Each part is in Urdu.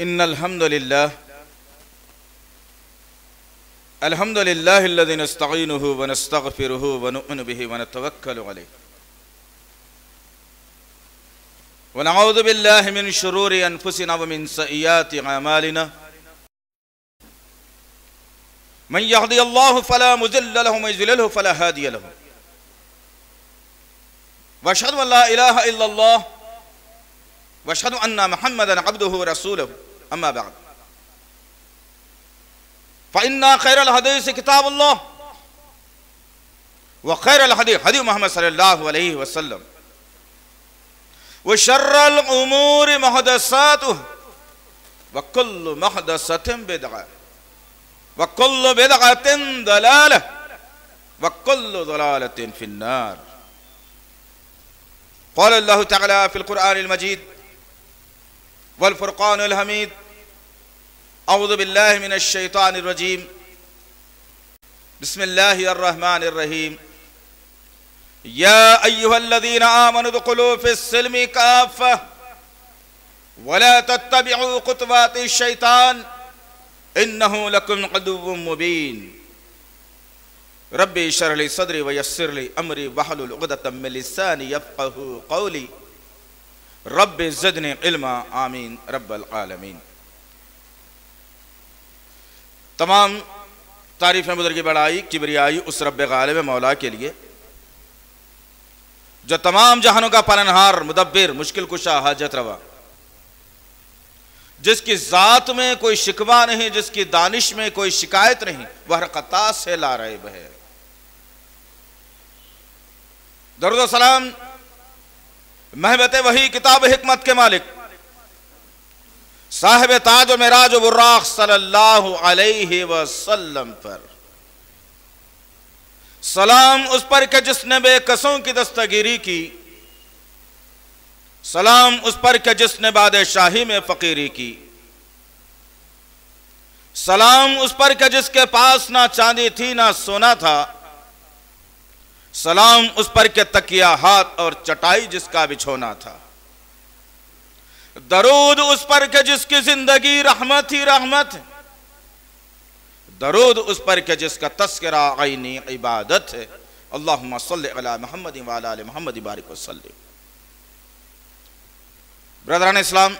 إن الحمد لله الذي نستعينه ونستغفره ونؤمن به ونتوكل عليه ونعوذ بالله من شرور أنفسنا ومن سيئات أعمالنا من يهدي الله فلا مضل له ومن يضلل فلا هادي له وأشهد أن لا إله إلا الله وأشهد أن محمدا عبده ورسوله أما بعد فإن خير الحديث كتاب الله وخير الحديث حديث محمد صلى الله عليه وسلم وشر الأمور محدثاتها وكل محدثة بدعة وكل بدعة ضلالة وكل ضلالة في النار. قال الله تعالى في القرآن المجيد والفرقان الحميد أعوذ بالله من الشيطان الرجيم بسم الله الرحمن الرحيم يا أيها الذين آمنوا ادخلوا في السلم كافة ولا تتبعوا خطوات الشيطان إنه لكم عدو مبين ربي اشرح لي صدري ويسر لي أمري واحلل عقدة من لساني يفقهوا قولي رب زدنی علما آمین رب العالمین. تمام تعریفیں بزرگی بڑائی کبریائی اس رب غالب مولا کے لیے جو تمام جہانوں کا پالنہار مدبر مشکل کشا حاجت روا، جس کی ذات میں کوئی شکوہ نہیں، جس کی دانش میں کوئی شکایت نہیں، وہ ہر خطا سے لا ریب ہے. درود و سلام محبت وحی کتاب حکمت کے مالک صاحب تاج و معراج و براق صلی اللہ علیہ وسلم پر سلام اس پر کہ جس نے بے کسوں کی دستگیری کی، سلام اس پر کہ جس نے بادشاہی میں فقیری کی، سلام اس پر کہ جس کے پاس نہ چاندی تھی نہ سونا تھا، سلام اس پر کہ تکیہ ہاتھ اور چٹائی جس کا بچھونا تھا، درود اس پر کہ جس کی زندگی رحمت ہی رحمت ہے، درود اس پر کہ جس کا تذکرہ عینی عبادت ہے. اللہم صلی علی محمد وعلی آل محمد بارک وسلم. برادران اسلام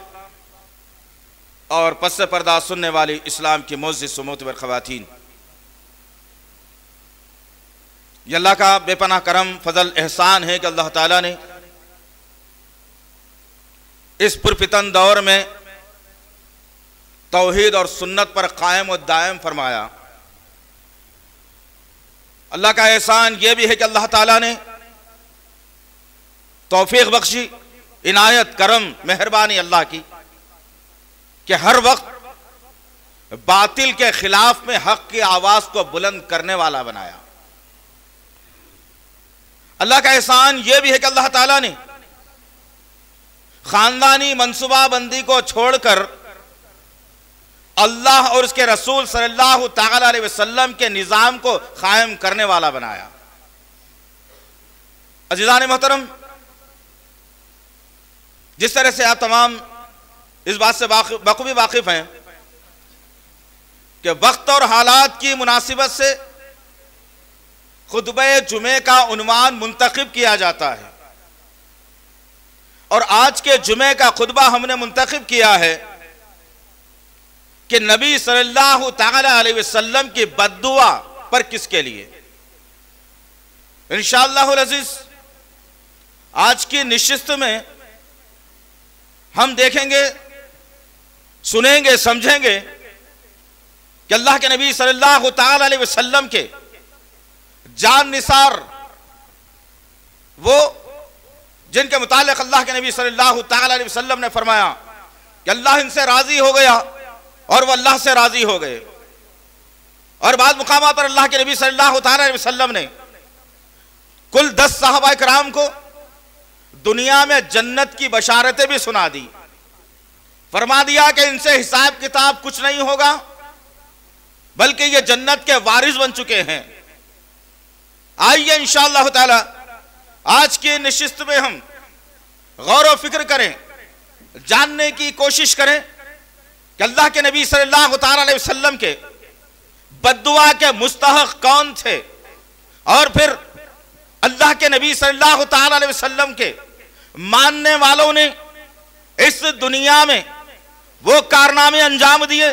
اور پس پردہ سننے والی اسلام کی معزز و معتبر خواتین، یہ اللہ کا بے پناہ کرم فضل احسان ہے کہ اللہ تعالیٰ نے اس پرفتن دور میں توحید اور سنت پر قائم و دائم فرمایا. اللہ کا احسان یہ بھی ہے کہ اللہ تعالیٰ نے توفیق بخشی، عنایت کرم مہربانی اللہ کی کہ ہر وقت باطل کے خلاف میں حق کی آواز کو بلند کرنے والا بنایا. اللہ کا احسان یہ بھی ہے کہ اللہ تعالیٰ نے خاندانی منصوبہ بندی کو چھوڑ کر اللہ اور اس کے رسول صلی اللہ تعالی علیہ وسلم کے نظام کو قائم کرنے والا بنایا. عزیزان محترم، جس طرح سے آپ تمام اس بات سے بخوبی واقف ہیں کہ وقت اور حالات کی مناسبت سے خطبہ جمعے کا عنوان منتخب کیا جاتا ہے، اور آج کے جمعے کا خطبہ ہم نے منتخب کیا ہے کہ نبی صلی اللہ تعالی علیہ وسلم کی بد دعا پر کس کے لیے. انشاءاللہ العزیز آج کی نشست میں ہم دیکھیں گے، سنیں گے، سمجھیں گے کہ اللہ کے نبی صلی اللہ تعالی علیہ وسلم کے جان نثار، وہ جن کے متعلق اللہ کے نبی صلی اللہ تعالی علیہ وسلم نے فرمایا کہ اللہ ان سے راضی ہو گیا اور وہ اللہ سے راضی ہو گئے. اور بعض مقامات پر اللہ کے نبی صلی اللہ تعالی علیہ وسلم نے کل 10 صحابہ کرام کو دنیا میں جنت کی بشارتیں بھی سنا دی، فرما دیا کہ ان سے حساب کتاب کچھ نہیں ہوگا بلکہ یہ جنت کے وارث بن چکے ہیں. آئیے انشاءاللہ تعالی آج کی نشست میں ہم غور و فکر کریں، جاننے کی کوشش کریں کہ اللہ کے نبی صلی اللہ تعالی علیہ وسلم کے بد دعا کے مستحق کون تھے، اور پھر اللہ کے نبی صلی اللہ تعالی علیہ وسلم کے ماننے والوں نے اس دنیا میں وہ کارنامے انجام دیے،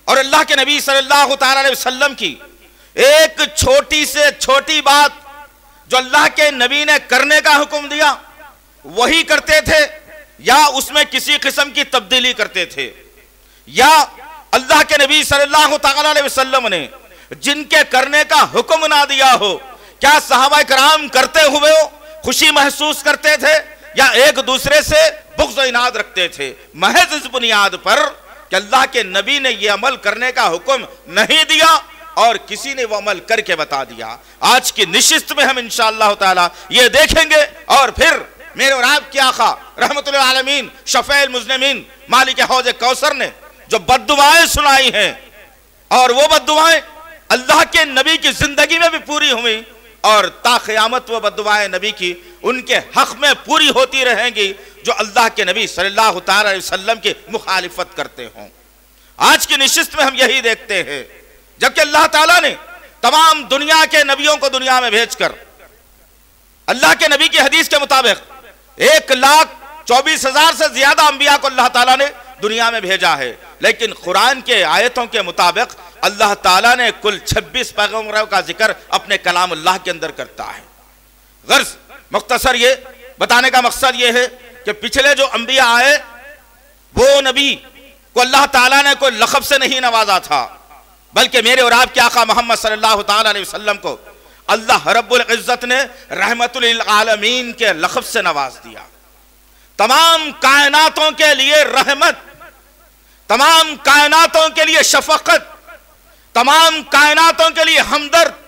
اور اللہ کے نبی صلی اللہ تعالی علیہ وسلم کی ایک چھوٹی سے چھوٹی بات جو اللہ کے نبی نے کرنے کا حکم دیا وہی کرتے تھے، یا اس میں کسی قسم کی تبدیلی کرتے تھے، یا اللہ کے نبی صلی اللہ تعالی علیہ وسلم نے جن کے کرنے کا حکم نہ دیا ہو، کیا صحابہ کرام کرتے ہوئے خوشی محسوس کرتے تھے یا ایک دوسرے سے بغض و عناد رکھتے تھے؟ محض اس بنیاد پر کہ اللہ کے نبی نے یہ عمل کرنے کا حکم نہیں دیا اور کسی نے وہ عمل کر کے بتا دیا۔ آج کی نشست میں ہم انشاءاللہ تعالی یہ دیکھیں گے، اور پھر میرے اور آپ کی آقا رحمت للعالمین شفیع المذنبین مالک حوض کوثر نے جو بد دعائیں سنائی ہیں، اور وہ بد دعائیں اللہ کے نبی کی زندگی میں بھی پوری ہوئی، اور تا قیامت وہ بد دعائیں نبی کی ان کے حق میں پوری ہوتی رہیں گی جو اللہ کے نبی صلی اللہ تعالی علیہ وسلم کی مخالفت کرتے ہوں۔ آج کی نشست میں ہم یہی دیکھتے ہیں، جبکہ اللہ تعالیٰ نے تمام دنیا کے نبیوں کو دنیا میں بھیج کر اللہ کے نبی کی حدیث کے مطابق 1,24,000 سے زیادہ انبیاء کو اللہ تعالیٰ نے دنیا میں بھیجا ہے، لیکن قرآن کے آیتوں کے مطابق اللہ تعالیٰ نے کل 26 پیغمبروں کا ذکر اپنے کلام اللہ کے اندر کرتا ہے۔ غرض مختصر یہ بتانے کا مقصد یہ ہے کہ پچھلے جو انبیاء آئے وہ نبی کو اللہ تعالیٰ نے کوئی لقب سے نہیں نوازا تھا، بلکہ میرے اور آپ کے آقا محمد صلی اللہ تعالیٰ علیہ وسلم کو اللہ رب العزت نے رحمت للعالمین کے لقب سے نواز دیا۔ تمام کائناتوں کے لیے رحمت، تمام کائناتوں کے لیے شفقت، تمام کائناتوں کے لیے ہمدرد،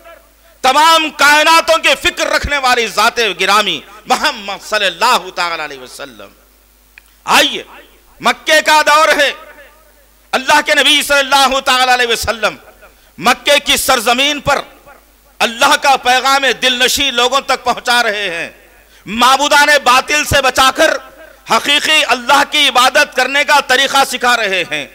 تمام کائناتوں کے فکر رکھنے والی ذات گرامی محمد صلی اللہ تعالی علیہ وسلم۔ آئیے، مکے کا دور ہے، اللہ کے نبی صلی اللہ تعالی علیہ وسلم مکے کی سرزمین پر اللہ کا پیغام دل نشیں لوگوں تک پہنچا رہے ہیں، معبودان باطل سے بچا کر حقیقی اللہ کی عبادت کرنے کا طریقہ سکھا رہے ہیں،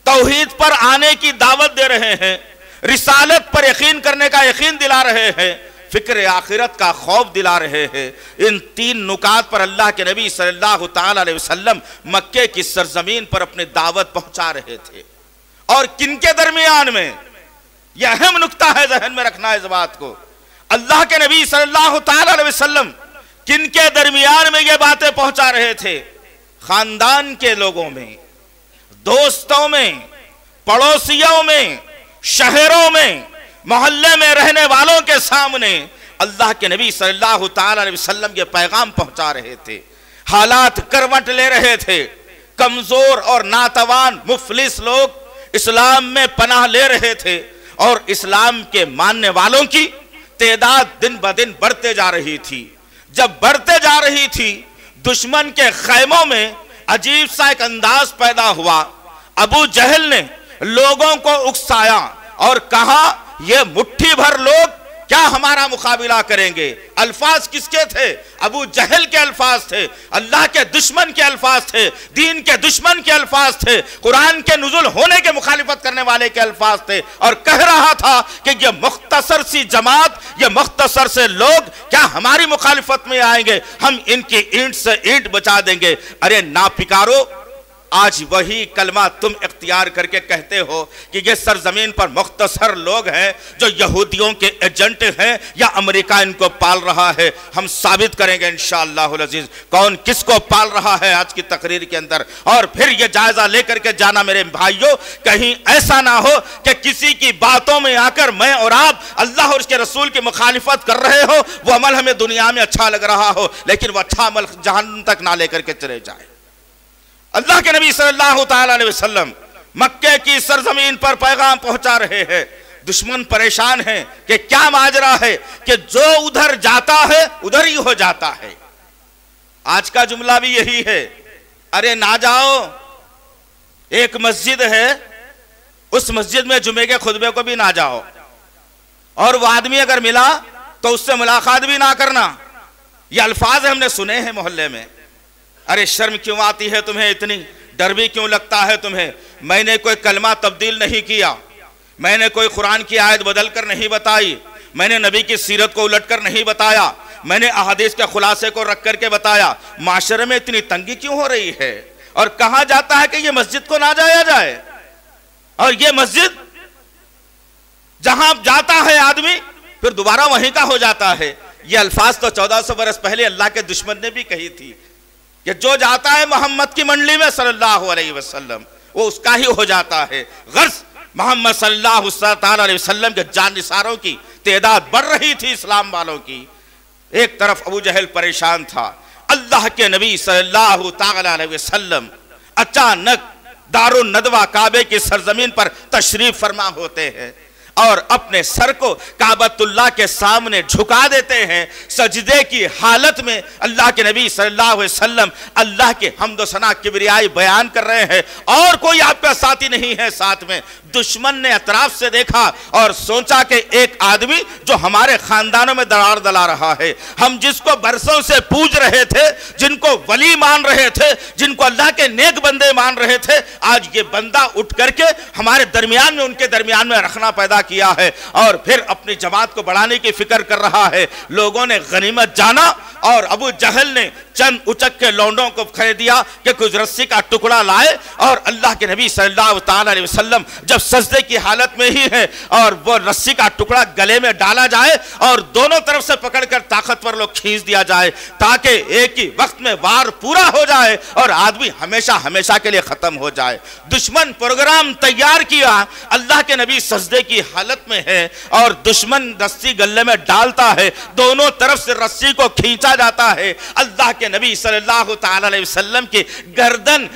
توحید پر آنے کی دعوت دے رہے ہیں، رسالت پر یقین کرنے کا یقین دلا رہے ہیں، فکر آخرت کا خوف دلا رہے ہیں۔ ان 3 نکات پر اللہ کے نبی صلی اللہ تعالی علیہ وسلم مکے کی سرزمین پر اپنی دعوت پہنچا رہے تھے، اور کن کے درمیان میں؟ یہ اہم نکتہ ہے، ذہن میں رکھنا ہے اس بات کو۔ اللہ کے نبی صلی اللہ تعالی علیہ وسلم کن کے درمیان میں یہ باتیں پہنچا رہے تھے؟ خاندان کے لوگوں میں، دوستوں میں، پڑوسیوں میں، شہروں میں، محلے میں رہنے والوں کے سامنے اللہ کے نبی صلی اللہ تعالی علیہ وسلم یہ پیغام پہنچا رہے تھے۔ حالات کروٹ لے رہے تھے، کمزور اور ناتوان مفلس لوگ اسلام میں پناہ لے رہے تھے، اور اسلام کے ماننے والوں کی تعداد دن بدن بڑھتے جا رہی تھی۔ جب بڑھتے جا رہی تھی، دشمن کے خیموں میں عجیب سا ایک انداز پیدا ہوا۔ ابو جہل نے لوگوں کو اکسایا اور کہا یہ مٹھی بھر لوگ کیا ہمارا مقابلہ کریں گے؟ الفاظ کس کے تھے؟ ابو جہل کے الفاظ تھے، اللہ کے دشمن کے الفاظ تھے، دین کے دشمن کے الفاظ تھے، قرآن کے نزول ہونے کے مخالفت کرنے والے کے الفاظ تھے، اور کہہ رہا تھا کہ یہ مختصر سی جماعت، یہ مختصر سے لوگ کیا ہماری مخالفت میں آئیں گے؟ ہم ان کی اینٹ سے اینٹ بچا دیں گے۔ ارے ناپکارو، آج وہی کلمہ تم اختیار کر کے کہتے ہو کہ یہ سرزمین پر مختصر لوگ ہیں جو یہودیوں کے ایجنٹ ہیں یا امریکہ ان کو پال رہا ہے۔ ہم ثابت کریں گے انشاءاللہ العزیز کون کس کو پال رہا ہے آج کی تقریر کے اندر، اور پھر یہ جائزہ لے کر کے جانا میرے بھائیوں، کہیں ایسا نہ ہو کہ کسی کی باتوں میں آ کر میں اور آپ اللہ اور اس کے رسول کی مخالفت کر رہے ہو، وہ عمل ہمیں دنیا میں اچھا لگ رہا ہو لیکن وہ اچھا عمل جہنم تک نہ لے کر کے چلے جائے۔ اللہ کے نبی صلی اللہ تعالی علیہ وسلم مکے کی سرزمین پر پیغام پہنچا رہے ہیں، دشمن پریشان ہیں کہ کیا ماجرا ہے کہ جو ادھر جاتا ہے ادھر ہی ہو جاتا ہے۔ آج کا جملہ بھی یہی ہے، ارے نہ جاؤ، ایک مسجد ہے اس مسجد میں جمعے کے خطبے کو بھی نہ جاؤ، اور وہ آدمی اگر ملا تو اس سے ملاقات بھی نہ کرنا۔ یہ الفاظ ہم نے سنے ہیں محلے میں۔ ارے شرم کیوں آتی ہے تمہیں اتنی؟ ڈر بھی کیوں لگتا ہے تمہیں؟ میں نے کوئی کلمہ تبدیل نہیں کیا، میں نے کوئی قرآن کی آیت بدل کر نہیں بتائی، میں نے نبی کی سیرت کو الٹ کر نہیں بتایا، میں نے احادیث کے خلاصے کو رکھ کر کے بتایا۔ معاشرے میں اتنی تنگی کیوں ہو رہی ہے؟ اور کہا جاتا ہے کہ یہ مسجد کو نہ جایا جائے، اور یہ مسجد جہاں جاتا ہے آدمی پھر دوبارہ وہیں کا ہو جاتا ہے۔ یہ الفاظ تو 1400 برس پہلے اللہ کے دشمن نے بھی کہی تھی کہ جو جاتا ہے محمد کی منڈلی میں صلی اللہ علیہ وسلم وہ اس کا ہی ہو جاتا ہے۔ غرض محمد صلی اللہ علیہ وسلم کے جانثاروں کی تعداد بڑھ رہی تھی، اسلام والوں کی۔ ایک طرف ابو جہل پریشان تھا، اللہ کے نبی صلی اللہ علیہ وسلم اچانک دار الندوہ کعبے کی سرزمین پر تشریف فرما ہوتے ہیں اور اپنے سر کو کعبۃ اللہ کے سامنے جھکا دیتے ہیں، سجدے کی حالت میں اللہ کے نبی صلی اللہ علیہ وسلم اللہ کے حمد و ثنا کبریائی بیان کر رہے ہیں، اور کوئی آپ کا ساتھی نہیں ہے ساتھ میں۔ دشمن نے اطراف سے دیکھا اور سوچا کہ ایک آدمی جو ہمارے خاندانوں میں درار دلا رہا ہے، ہم جس کو برسوں سے پوج رہے تھے، جن کو ولی مان رہے تھے، جن کو اللہ کے نیک بندے مان رہے تھے، آج یہ بندہ اٹھ کر کے ہمارے درمیان میں ان کے درمیان میں رکھنا پیدا کیا ہے اور پھر اپنی جماعت کو بڑھانے کی فکر کر رہا ہے۔ لوگوں نے غنیمت جانا اور ابو جہل نے چند اچک کے لونڈوں کو کہہ دیا کہ کچھ رسی کا ٹکڑا لائے، اور اللہ کے نبی صلی اللہ علیہ وسلم جب سجدے کی حالت میں ہی ہے اور وہ رسی کا ٹکڑا گلے میں ڈالا جائے اور دونوں طرف سے پکڑ کر طاقتور لوگ کھینچ دیا جائے تاکہ ایک ہی وقت میں وار پورا ہو جائے اور آدمی ہمیشہ ہمیشہ کے لیے ختم ہو جائے۔ دشمن پروگرام تیار کیا، اللہ کے نبی سجدے کی حالت میں ہے اور دشمن رسی گلے میں ڈالتا ہے، دونوں طرف سے رسی کو کھینچا جاتا ہے۔ اللہ کے نبی صلی اللہ علیہ وسلم کی گردن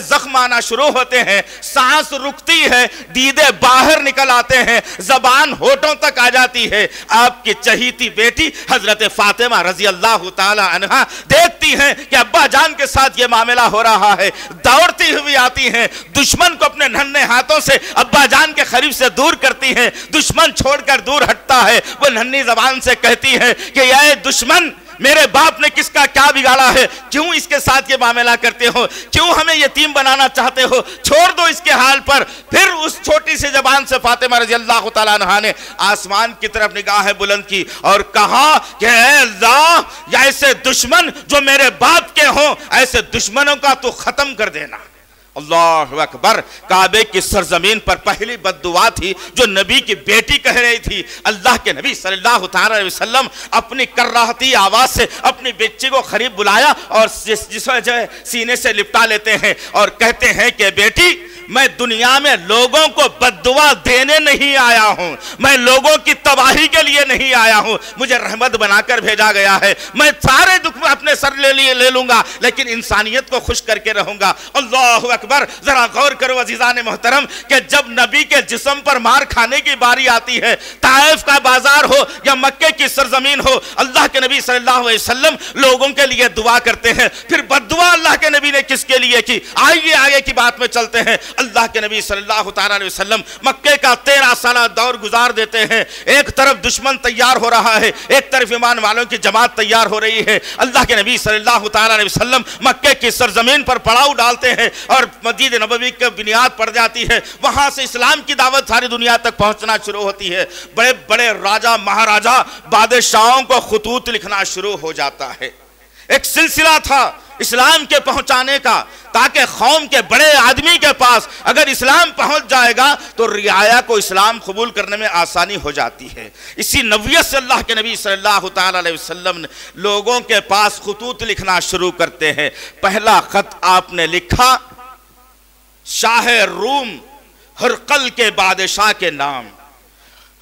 زخم آنا شروع ہوتے ہیں، سانس رکتی ہے، دیدے باہر نکل آتے ہیں، زبان ہونٹوں تک آ جاتی ہے۔ آپ کی چہیتی بیٹی حضرت فاطمہ رضی اللہ تعالی عنہا دیکھتی ہیں کہ ابا جان کے ساتھ یہ معاملہ ہو رہا ہے، دوڑتی ہوئی آتی ہیں، دشمن کو اپنے ننھے ہاتھوں سے ابا جان کے قریب سے دور کرتی ہیں، دشمن چھوڑ کر دور ہٹتا ہے، وہ ننھی زبان سے کہتی ہے کہ اے دشمن، میرے باپ نے کس کا کیا بگاڑا ہے؟ کیوں اس کے ساتھ یہ معاملہ کرتے ہو؟ کیوں ہمیں یتیم بنانا چاہتے ہو؟ چھوڑ دو اس کے حال پر۔ پھر اس چھوٹی سی زبان سے فاطمہ رضی اللہ تعالیٰ عنہا نے آسمان کی طرف نگاہیں بلند کی اور کہا کہ اے اللہ، یا ایسے دشمن جو میرے باپ کے ہوں، ایسے دشمنوں کا تو ختم کر دینا۔ اللہ اکبر۔ کعبے کی سرزمین پر پہلی بد دعا تھی جو نبی کی بیٹی کہہ رہی تھی۔ اللہ کے نبی صلی اللہ علیہ وسلم اپنی کراہتی آواز سے اپنی بیٹی کو قریب بلایا اور جس وجہ سینے سے لپٹا لیتے ہیں اور کہتے ہیں کہ بیٹی، میں دنیا میں لوگوں کو بد دعا دینے نہیں آیا ہوں، میں لوگوں کی تباہی کے لیے نہیں آیا ہوں، مجھے رحمت بنا کر بھیجا گیا ہے۔ میں سارے دکھ اپنے سر لے لوں گا لیکن انسانیت کو خوش کر کے رہوں گا۔ اللہ اکبر۔ ذرا غور کرو عزیزان محترم کہ جب نبی کے جسم پر مار کھانے کی باری آتی ہے، طائف کا بازار ہو یا مکے کی سرزمین ہو، اللہ کے نبی صلی اللہ علیہ وسلم لوگوں کے لیے دعا کرتے ہیں۔ پھر بد دعا اللہ کے نبی نے کس کے لیے کی؟ آئیے آگے کی بات میں چلتے ہیں۔ اللہ کے نبی صلی اللہ تعالیٰ علیہ وسلم مکے کا 13 سالہ دور گزار دیتے ہیں۔ ایک طرف دشمن تیار ہو رہا ہے، ایک طرف ایمان والوں کی جماعت تیار ہو رہی ہے۔ اللہ کے نبی صلی اللہ تعالیٰ علیہ وسلم مکے کی سرزمین پر پڑاؤ ڈالتے ہیں اور مسجد نبوی کی بنیاد پڑ جاتی ہے۔ وہاں سے اسلام کی دعوت ساری دنیا تک پہنچنا شروع ہوتی ہے۔ بڑے بڑے راجہ مہاراجہ بادشاہوں کو خطوط لکھنا شروع ہو جاتا ہے۔ ایک سلسلہ تھا اسلام کے پہنچانے کا تاکہ قوم کے بڑے آدمی کے پاس اگر اسلام پہنچ جائے گا تو رعایا کو اسلام قبول کرنے میں آسانی ہو جاتی ہے۔ اسی نویت سے اللہ کے نبی صلی اللہ تعالیٰ علیہ وسلم نے لوگوں کے پاس خطوط لکھنا شروع کرتے ہیں۔ پہلا خط آپ نے لکھا شاہ روم ہرقل کے بادشاہ کے نام۔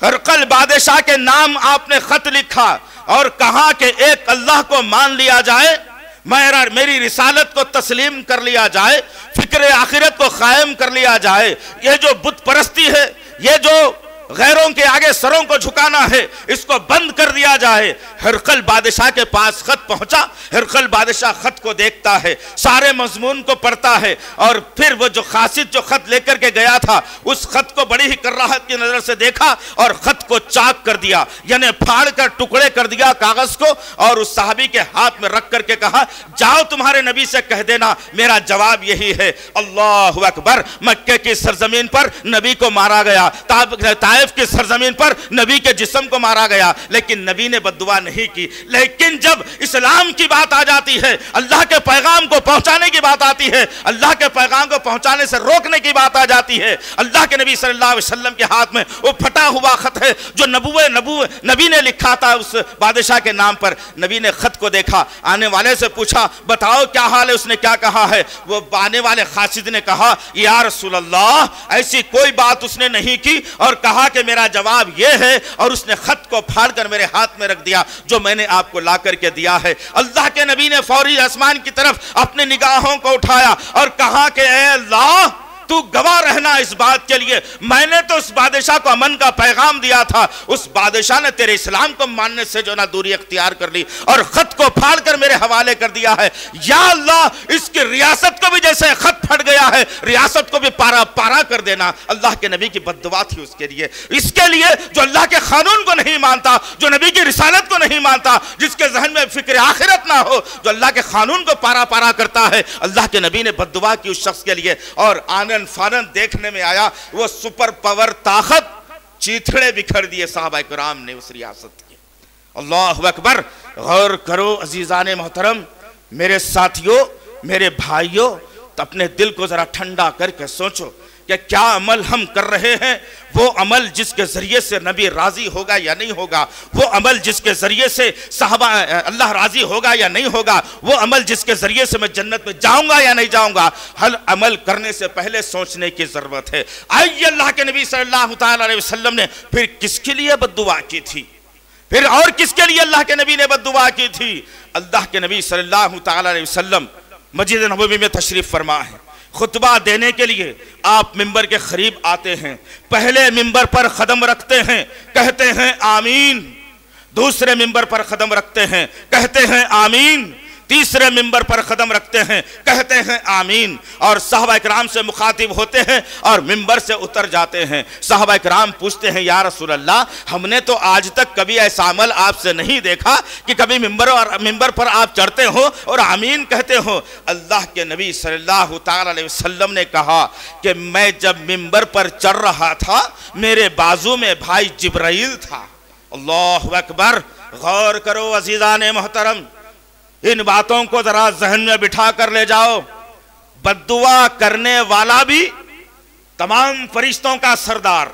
ہرقل بادشاہ کے نام آپ نے خط لکھا اور کہا کہ ایک اللہ کو مان لیا جائے، میری رسالت کو تسلیم کر لیا جائے، فکر آخرت کو قائم کر لیا جائے۔ یہ جو بت پرستی ہے، یہ جو غیروں کے آگے سروں کو جھکانا ہے، اس کو بند کر دیا جائے۔ ہرقل بادشاہ کے پاس خط پہنچا، ہرقل بادشاہ خط کو دیکھتا ہے، سارے مضمون کو پڑھتا ہے، اور پھر وہ جو قاصد جو خط لے کر کے گیا تھا اس خط کو بڑی ہی کراہت کی نظر سے دیکھا اور خط کو چاک کر دیا، یعنی پھاڑ کر ٹکڑے کر دیا کاغذ کو، اور اس صحابی کے ہاتھ میں رکھ کر کے کہا جاؤ تمہارے نبی سے کہہ دینا میرا جواب یہی ہے۔ اللہ اکبر! مکہ کی سرزمین پر نبی کو مارا گیا، طائف کی سرزمین پر نبی کے جسم کو مارا گیا، لیکن نبی نے بد دعا نہیں کی۔ لیکن جب اسلام کی بات آ جاتی ہے، اللہ کے پیغام کو پہنچانے کی بات آتی ہے، اللہ کے پیغام کو پہنچانے سے روکنے کی بات آ جاتی ہے، اللہ کے نبی صلی اللہ علیہ وسلم کے ہاتھ میں وہ پھٹا ہوا خط ہے جو نبی نے لکھا تھا اس بادشاہ کے نام پر۔ نبی نے خط کو دیکھا، آنے والے سے پوچھا بتاؤ کیا حال ہے، اس نے کیا کہا ہے؟ وہ آنے والے قاصد نے کہا یا رسول اللہ ایسی کوئی بات اس نے نہیں کی، اور کہا کہ میرا جواب یہ ہے، اور اس نے خط کو پھاڑ کر میرے ہاتھ میں رکھ دیا جو میں نے آپ کو لا کر کے دیا ہے۔ اللہ کے نبی نے فوری آسمان کی طرف اپنے نگاہوں کو اٹھایا اور کہا کہ اے اللہ تو گواہ رہنا اس بات کے لیے، میں نے تو اس بادشاہ کو امن کا پیغام دیا تھا، اس بادشاہ نے تیرے اسلام کو ماننے سے جو نہ دوری اختیار کر لی اور خط کو پھاڑ کر میرے حوالے کر دیا ہے۔ یا اللہ اس کی ریاست کو بھی جیسے خط پھٹ گیا ہے ریاست کو بھی پارا پارا کر دینا۔ اللہ کے نبی کی بد دعا تھی اس کے لیے جو اللہ کے قانون کو نہیں مانتا، جو نبی کی رسالت کو نہیں مانتا، جس کے ذہن میں فکر آخرت نہ ہو، جو اللہ کے قانون کو پارا پارا کرتا ہے، اللہ کے نبی نے بد دعا کی اس شخص کے لیے۔ اور آنن فانن دیکھنے میں آیا وہ سپر پاور طاقت، چیتھڑے بکھر دیے صحابہ کرام نے اس ریاست کے۔ اللہ اکبر! غور کرو عزیزان محترم، میرے ساتھیوں، میرے بھائیوں، تو اپنے دل کو ذرا ٹھنڈا کر کے سوچو کہ کیا عمل ہم کر رہے ہیں، وہ عمل جس کے ذریعے سے نبی راضی ہوگا یا نہیں ہوگا، وہ عمل جس کے ذریعے سے صحابہ اللہ راضی ہوگا یا نہیں ہوگا، وہ عمل جس کے ذریعے سے میں جنت میں جاؤں گا یا نہیں جاؤں گا۔ ہر عمل کرنے سے پہلے سوچنے کی ضرورت ہے۔ آئیے اللہ کے نبی صلی اللہ تعالیٰ علیہ وسلم نے پھر کس کے لیے بد دعا کی تھی، پھر اور کس کے لیے اللہ کے نبی نے بد دعا کی تھی؟ اللہ کے نبی صلی اللہ تعالیٰ علیہ وسلم مسجد نبوی میں تشریف فرما ہے، خطبہ دینے کے لیے آپ ممبر کے قریب آتے ہیں، پہلے ممبر پر قدم رکھتے ہیں، کہتے ہیں آمین، دوسرے ممبر پر قدم رکھتے ہیں، کہتے ہیں آمین، تیسرے ممبر پر قدم رکھتے ہیں، کہتے ہیں آمین، اور صحابہ کرام سے مخاطب ہوتے ہیں اور ممبر سے اتر جاتے ہیں۔ صحابہ کرام پوچھتے ہیں یا رسول اللہ ہم نے تو آج تک کبھی ایسا عمل آپ سے نہیں دیکھا کہ کبھی ممبر پر آپ چڑھتے ہو اور آمین کہتے ہو۔ اللہ کے نبی صلی اللہ تعالی علیہ وسلم نے کہا کہ میں جب ممبر پر چڑھ رہا تھا میرے بازو میں بھائی جبرائیل تھا۔ اللہ اکبر! غور کرو عزیزان محترم، ان باتوں کو ذرا ذہن میں بٹھا کر لے جاؤ۔ بد دعا کرنے والا بھی تمام فرشتوں کا سردار،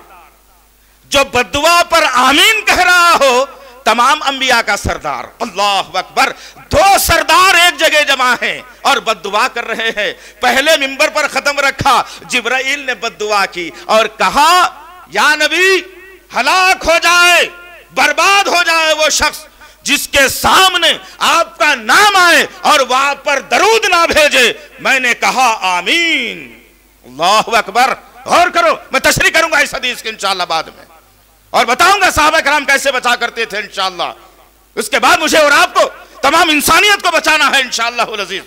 جو بد دعا پر آمین کہہ رہا ہو تمام انبیاء کا سردار۔ اللہ اکبر! دو سردار ایک جگہ جمع ہیں اور بد دعا کر رہے ہیں۔ پہلے ممبر پر ختم رکھا، جبرائیل نے بد دعا کی اور کہا یا نبی ہلاک ہو جائے، برباد ہو جائے وہ شخص جس کے سامنے آپ کا نام آئے اور وہ آپ پر درود نہ بھیجے۔ میں نے کہا آمین۔ اللہ اکبر! غور کرو، میں تشریح کروں گا اس حدیث کی انشاءاللہ بعد میں، اور بتاؤں گا صحابہ کرام کیسے بچا کرتے تھے انشاءاللہ۔ اس کے بعد مجھے اور آپ کو، تمام انسانیت کو بچانا ہے انشاءاللہ العزیز۔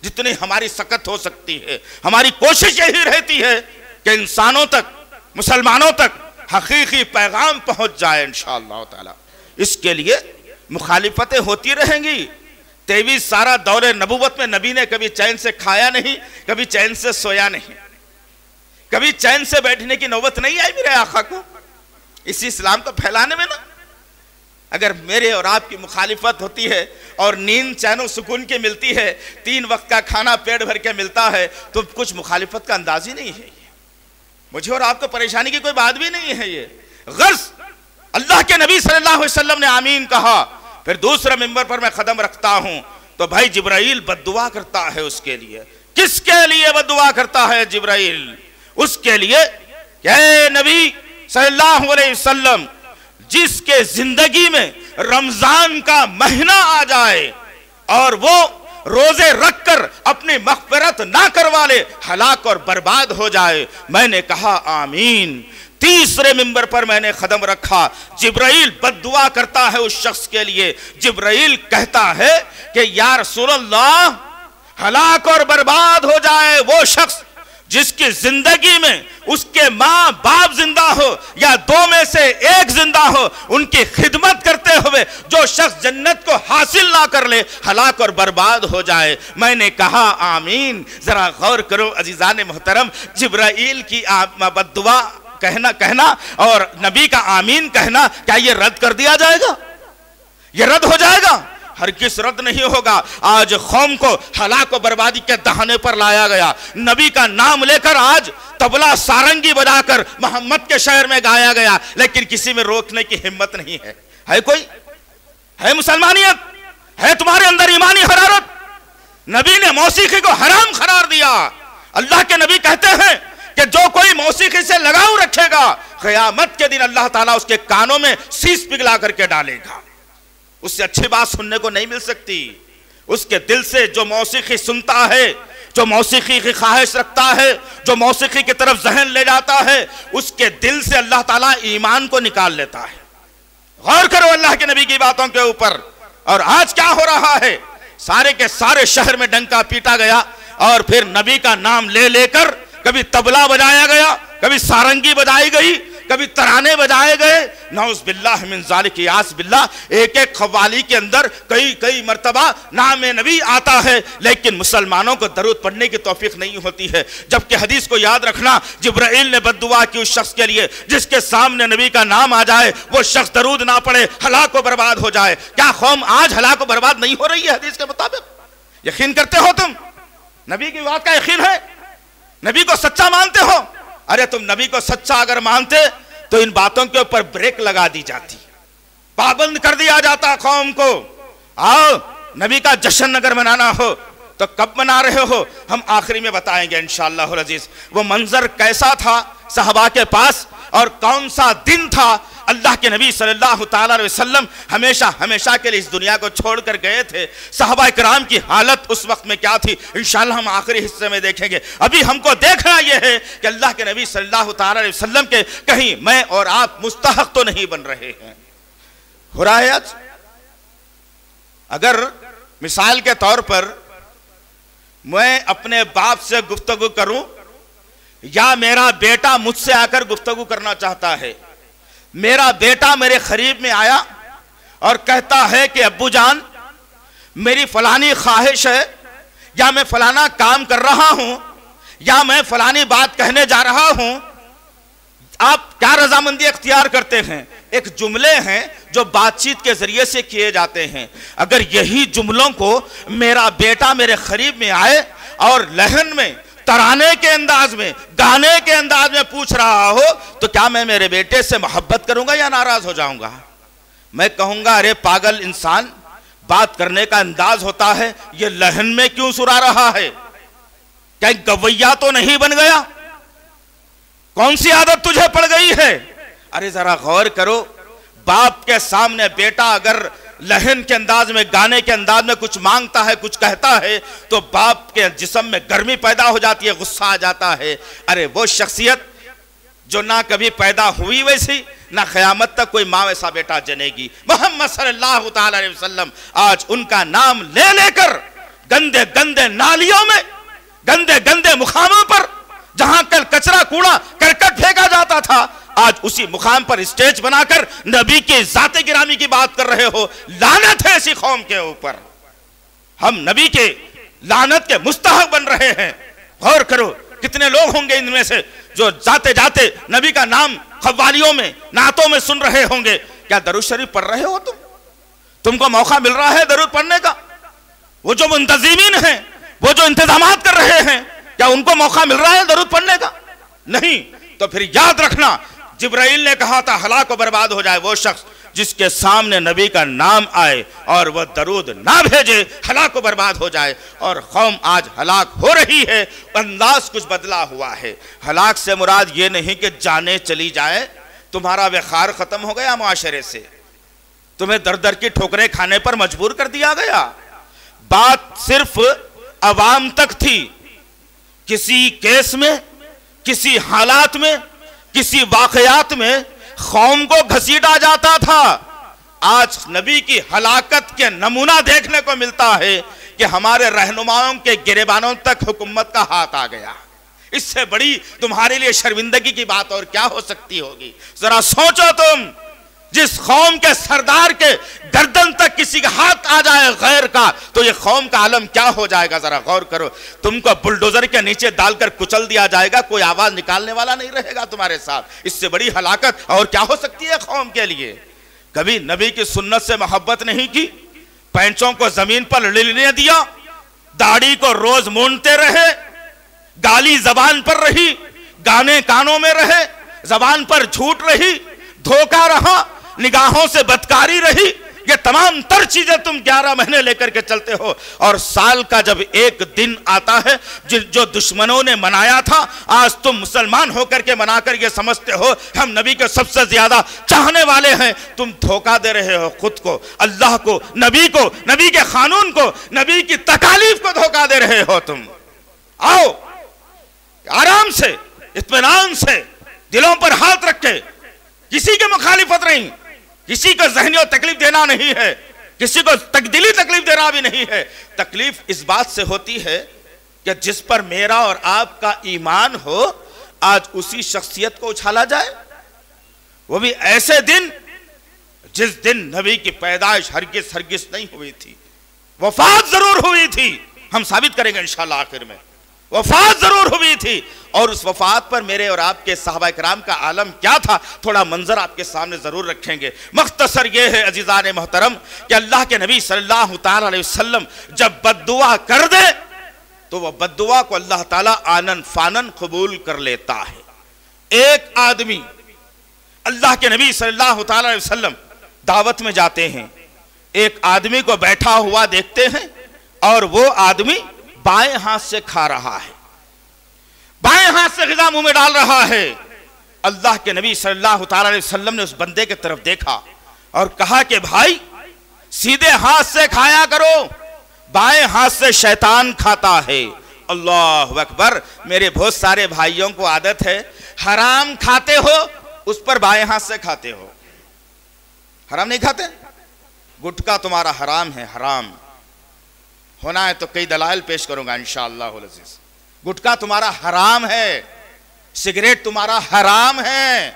جتنی ہماری سکت ہو سکتی ہے، ہماری کوشش یہی رہتی ہے کہ انسانوں تک، مسلمانوں تک حقیقی پیغام پہنچ جائے انشاءاللہ تعالی۔ اس کے لیے مخالفتیں ہوتی رہیں گی۔ 23 سارا دور نبوت میں نبی نے کبھی چین سے کھایا نہیں، کبھی چین سے سویا نہیں، کبھی چین سے بیٹھنے کی نوبت نہیں آئی میرے آقا کو اسی اسلام کو پھیلانے میں نا۔ اگر میرے اور آپ کی مخالفت ہوتی ہے اور نیند چین و سکون کی ملتی ہے، 3 وقت کا کھانا پیٹ بھر کے ملتا ہے، تو کچھ مخالفت کا انداز ہی نہیں ہے۔ مجھے اور آپ کو پریشانی کی کوئی بات بھی نہیں ہے۔ یہ غرض اللہ کے نبی صلی اللہ علیہ وسلم نے آمین کہا، پھر دوسرے ممبر پر میں قدم رکھتا ہوں تو بھائی جبرائیل بد دعا کرتا ہے اس کے لیے۔ کس کے لیے بد دعا کرتا ہے جبرائیل؟ اس کے لیے کہ اے نبی صلی اللہ علیہ وسلم جس کے زندگی میں رمضان کا مہینہ آ جائے اور وہ روزے رکھ کر اپنی مغفرت نہ کروا لے، ہلاک اور برباد ہو جائے۔ میں نے کہا آمین۔ تیسرے منبر پر میں نے قدم رکھا، جبرائیل بد دعا کرتا ہے اس شخص کے لیے. جبرائیل کہتا ہے کہ یا رسول اللہ، ہلاک اور برباد ہو جائے وہ شخص جس کی زندگی میں اس کے ماں باپ زندہ ہو یا دو میں سے ایک زندہ ہو، ان کی خدمت کرتے ہوئے جو شخص جنت کو حاصل نہ کر لے، ہلاک اور برباد ہو جائے. میں نے کہا آمین. ذرا غور کرو عزیزان محترم، جبرائیل کی بد دعا کہنا اور نبی کا آمین کہنا، کیا یہ رد کر دیا جائے گا؟ یہ رد ہو جائے گا؟ ہرگز رد نہیں ہوگا. آج قوم کو ہلاک و بربادی کے دہانے پر لایا گیا. نبی کا نام لے کر آج طبلہ سارنگی بجا کر محمد کے شہر میں گایا گیا، لیکن کسی میں روکنے کی ہمت نہیں ہے. ہے کوئی؟ ہے مسلمانیت؟ ہے تمہارے اندر ایمانی حرارت؟ نبی نے موسیقی کو حرام قرار دیا. اللہ کے نبی کہتے ہیں کہ جو کوئی موسیقی سے لگاؤ رکھے گا، قیامت کے دن اللہ تعالیٰ اس کے کانوں میں سیس پگھلا کر کے ڈالے گا. اس سے اچھی بات سننے کو نہیں مل سکتی. اس کے دل سے جو موسیقی سنتا ہے، جو موسیقی کی خواہش رکھتا ہے، جو موسیقی کی طرف ذہن لے جاتا ہے، اس کے دل سے اللہ تعالیٰ ایمان کو نکال لیتا ہے. غور کرو اللہ کے نبی کی باتوں کے اوپر. اور آج کیا ہو رہا ہے؟ سارے کے سارے شہر میں ڈنکا پیٹا گیا، اور پھر نبی کا نام لے لے کر کبھی طبلہ بجایا گیا، کبھی سارنگی بجائی گئی، کبھی ترانے بجائے گئے. نعوذ باللہ من ذالک، یاس باللہ. ایک ایک قوالی کے اندر کئی مرتبہ نام نبی آتا ہے، لیکن مسلمانوں کو درود پڑھنے کی توفیق نہیں ہوتی ہے. جبکہ حدیث کو یاد رکھنا، جبرائیل نے بد دعا کی اس شخص کے لیے جس کے سامنے نبی کا نام آ جائے، وہ شخص درود نہ پڑھے، ہلاک و برباد ہو جائے. کیا قوم آج ہلاک و برباد نہیں ہو رہی ہے حدیث کے مطابق؟ یقین کرتے ہو تم؟ نبی کی بات کا یقین ہے؟ نبی کو سچا مانتے ہو؟ ارے تم نبی کو سچا اگر مانتے تو ان باتوں کے اوپر بریک لگا دی جاتی، پابند کر دیا جاتا قوم کو. آؤ نبی کا جشن اگر منانا ہو تو کب منا رہے ہو؟ ہم آخری میں بتائیں گے انشاءاللہ العزیز. وہ منظر کیسا تھا صحابہ کے پاس اور کون سا دن تھا؟ اللہ کے نبی صلی اللہ تعالیٰ علیہ وسلم ہمیشہ کے لیے اس دنیا کو چھوڑ کر گئے تھے. صحابہ کرام کی حالت اس وقت میں کیا تھی؟ انشاءاللہ ہم آخری حصے میں دیکھیں گے. ابھی ہم کو دیکھنا یہ ہے کہ اللہ کے نبی صلی اللہ تعالیٰ علیہ وسلم کے کہیں میں اور آپ مستحق تو نہیں بن رہے ہیں. ہو رہا ہے آج؟ اگر مثال کے طور پر میں اپنے باپ سے گفتگو کروں یا میرا بیٹا مجھ سے آ کر گفتگو کرنا چاہتا ہے، میرا بیٹا میرے قریب میں آیا اور کہتا ہے کہ ابو جان میری فلانی خواہش ہے، یا میں فلانا کام کر رہا ہوں، یا میں فلانی بات کہنے جا رہا ہوں، آپ کیا رضامندی اختیار کرتے ہیں؟ ایک جملے ہیں جو بات چیت کے ذریعے سے کیے جاتے ہیں. اگر یہی جملوں کو میرا بیٹا میرے قریب میں آئے اور لہن میں، ترانے کے انداز میں، گانے کے انداز میں پوچھ رہا ہو، تو کیا میں میرے بیٹے سے محبت کروں گا یا ناراض ہو جاؤں گا؟ میں کہوں گا ارے پاگل انسان، بات کرنے کا انداز ہوتا ہے، یہ لہن میں کیوں سنا رہا ہے؟ کیا گویا تو نہیں بن گیا؟ کون سی عادت تجھے پڑ گئی ہے؟ ارے ذرا غور کرو. باپ کے سامنے بیٹا اگر لہن کے انداز میں، گانے کے انداز میں کچھ مانگتا ہے، کچھ کہتا ہے، تو باپ کے جسم میں گرمی پیدا ہو جاتی ہے، غصہ آ جاتا ہے. ارے وہ شخصیت جو نہ کبھی پیدا ہوئی ویسی، نہ قیامت تک کوئی ماں ویسا بیٹا جنے گی. محمد صلی اللہ تعالی علیہ وسلم آج ان کا نام لے لے کر گندے گندے نالیوں میں، گندے گندے مقاموں پر، جہاں کل کچرا کوڑا کرکٹ پھینکا جاتا تھا، آج اسی مقام پر اسٹیج بنا کر نبی کی ذات گرامی کی بات کر رہے ہو. لعنت ہے ایسی قوم کے اوپر. ہم نبی کے لعنت کے مستحق بن رہے ہیں. غور کرو کتنے لوگ ہوں گے ان میں سے جو جاتے جاتے نبی کا نام قوالیوں میں، نعتوں میں سن رہے ہوں گے. کیا درود شریف پڑھ رہے ہو تم کو موقع مل رہا ہے درود پڑھنے کا؟ وہ جو منتظمین ہیں، وہ جو انتظامات کر رہے ہیں، کیا ان کو موقع مل رہا ہے درود پڑھنے کا؟ نہیں. تو پھر یاد رکھنا، جبرائیل نے کہا تھا ہلاک و برباد ہو جائے وہ شخص جس کے سامنے نبی کا نام آئے اور وہ درود نہ بھیجے، ہلاک و برباد ہو جائے. اور قوم آج ہلاک ہو رہی ہے. انداز کچھ بدلا ہوا ہے. ہلاک سے مراد یہ نہیں کہ جانیں چلی جائے، تمہارا وقار ختم ہو گیا معاشرے سے، تمہیں در در کی ٹھوکریں کھانے پر مجبور کر دیا گیا. بات صرف عوام تک تھی. کسی کیس میں، کسی حالات میں کسی واقعات میں قوم کو گھسیٹا جاتا تھا، آج نبی کی ہلاکت کے نمونہ دیکھنے کو ملتا ہے کہ ہمارے رہنماؤں کے گریبانوں تک حکومت کا ہاتھ آ گیا۔ اس سے بڑی تمہارے لیے شرمندگی کی بات اور کیا ہو سکتی ہوگی؟ ذرا سوچو تم، جس قوم کے سردار کے گردن تک کسی کا ہاتھ آ جائے غیر کا، تو یہ قوم کا عالم کیا ہو جائے گا؟ ذرا غور کرو۔ تم کو بلڈوزر کے نیچے ڈال کر کچل دیا جائے گا، کوئی آواز نکالنے والا نہیں رہے گا تمہارے ساتھ۔ اس سے بڑی ہلاکت اور کیا ہو سکتی ہے قوم کے لیے؟ کبھی نبی کی سنت سے محبت نہیں کی، پینچوں کو زمین پر للنے دیا، داڑھی کو روز مونتے رہے، گالی زبان پر رہی، گانے کانوں میں رہے، زبان پر جھوٹ رہی، دھوکہ رہا، نگاہوں سے بدکاری رہی، یہ تمام تر چیزیں تم 11 مہینے لے کر کے چلتے ہو، اور سال کا جب ایک دن آتا ہے جو دشمنوں نے منایا تھا، آج تم مسلمان ہو کر کے منا کر یہ سمجھتے ہو ہم نبی کے سب سے زیادہ چاہنے والے ہیں۔ تم دھوکہ دے رہے ہو خود کو، اللہ کو، نبی کے قانون کو، نبی کی تکالیف کو دھوکہ دے رہے ہو تم۔ آؤ آرام سے، اطمینان سے، دلوں پر ہاتھ رکھے، کسی کے مخالفت نہیں، کسی کو ذہنی اور تکلیف دینا نہیں ہے، کسی کو دلی تکلیف دینا بھی نہیں ہے۔ تکلیف اس بات سے ہوتی ہے کہ جس پر میرا اور آپ کا ایمان ہو، آج اسی شخصیت کو اچھالا جائے، وہ بھی ایسے دن جس دن نبی کی پیدائش ہرگز نہیں ہوئی تھی، وفات ضرور ہوئی تھی، ہم ثابت کریں گے انشاءاللہ آخر میں، وفات ضرور ہوئی تھی، اور اس وفات پر میرے اور آپ کے صحابہ کرام کا عالم کیا تھا، تھوڑا منظر آپ کے سامنے ضرور رکھیں گے۔ مختصر یہ ہے عزیزان محترم کہ اللہ کے نبی صلی اللہ تعالی علیہ وسلم جب بد دعا کر دے تو وہ بد دعا کو اللہ تعالیٰ آنن فانن قبول کر لیتا ہے۔ ایک آدمی اللہ کے نبی صلی اللہ تعالی علیہ وسلم دعوت میں جاتے ہیں، ایک آدمی کو بیٹھا ہوا دیکھتے ہیں، اور وہ آدمی بائیں ہاتھ سے کھا رہا ہے، بائیں ہاتھ سے غذا منہ میں ڈال رہا ہے۔ اللہ کے نبی صلی اللہ تعالی علیہ وسلم نے اس بندے کے طرف دیکھا اور کہا کہ بھائی سیدھے ہاتھ سے کھایا کرو، بائیں ہاتھ سے شیطان کھاتا ہے۔ اللہ اکبر! میرے بہت سارے بھائیوں کو عادت ہے، حرام کھاتے ہو اس پر بائیں ہاتھ سے کھاتے ہو۔ حرام نہیں کھاتے؟ گٹکا تمہارا حرام ہے، حرام ہونا ہے تو کئی دلائل پیش کروں گا انشاءاللہ العزیز۔ گٹکا تمہارا حرام ہے، سگریٹ تمہارا حرام ہے،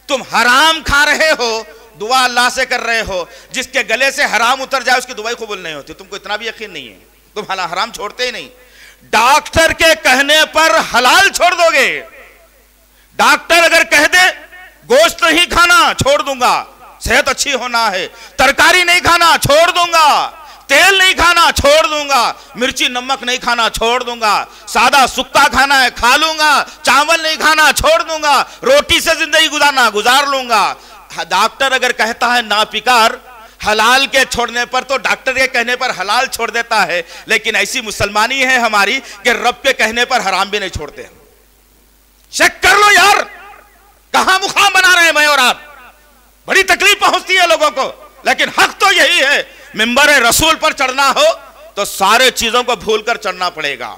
تم حرام کھا رہے ہو، دعا اللہ سے کر رہے ہو، جس کے گلے سے حرام اتر جائے اس کی دعائی قبول نہیں ہوتی۔ تم کو اتنا بھی یقین نہیں ہے، تم حرام چھوڑتے ہی نہیں۔ ڈاکٹر کے کہنے پر حلال چھوڑ دو گے، ڈاکٹر اگر کہہ دے گوشت نہیں کھانا چھوڑ دوں گا، صحت اچھی ہونا ہے، ترکاری نہیں کھانا چھوڑ دوں گا، تیل نہیں کھانا چھوڑ دوں گا، مرچی نمک نہیں کھانا چھوڑ دوں گا، سادہ سکا کھانا ہے کھا لوں گا، چاول نہیں کھانا چھوڑ دوں گا، روٹی سے زندگی گزار لوں گا۔ ڈاکٹر اگر کہتا ہے ناپکار حلال کے چھوڑنے پر، تو ڈاکٹر کے کہنے پر حلال چھوڑ دیتا ہے، لیکن ایسی مسلمانی ہے ہماری کہ رب کے کہنے پر حرام بھی نہیں چھوڑتے۔ چیک کر لو یار، کہاں مقام بنا رہے ہیں میں اور آپ؟ بڑی تکلیف پہنچتی ہے لوگوں کو، لیکن حق تو یہی ہے، منبر رسول پر چڑھنا ہو تو سارے چیزوں کو بھول کر چڑھنا پڑے گا۔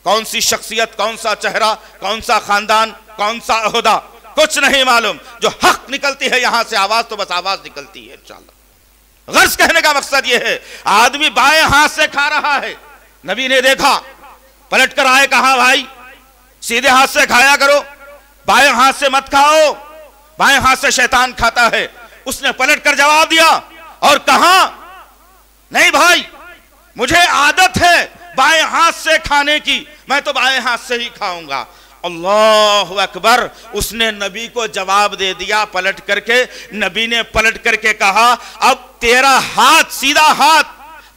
کون سی شخصیت، کون سا چہرہ، کون سا خاندان، کون سا عہدہ، کچھ نہیں معلوم، جو حق نکلتی ہے یہاں سے آواز تو بس آواز نکلتی ہے انشاءاللہ۔ غرض کہنے کا مقصد یہ ہے، آدمی بائیں ہاتھ سے کھا رہا ہے، نبی نے دیکھا، پلٹ کر آئے، کہا بھائی سیدھے ہاتھ سے کھایا کرو، بائیں ہاتھ سے مت کھاؤ، بائیں ہاتھ سے شیطان کھاتا ہے۔ اس نے پلٹ کر جواب دیا اور کہا نہیں بھائی، مجھے عادت ہے بائیں ہاتھ سے کھانے کی، میں تو بائیں ہاتھ سے ہی کھاؤں گا۔ اللہ اکبر! اس نے نبی کو جواب دے دیا پلٹ کر کے۔ نبی نے پلٹ کر کے کہا اب تیرا ہاتھ، سیدھا ہاتھ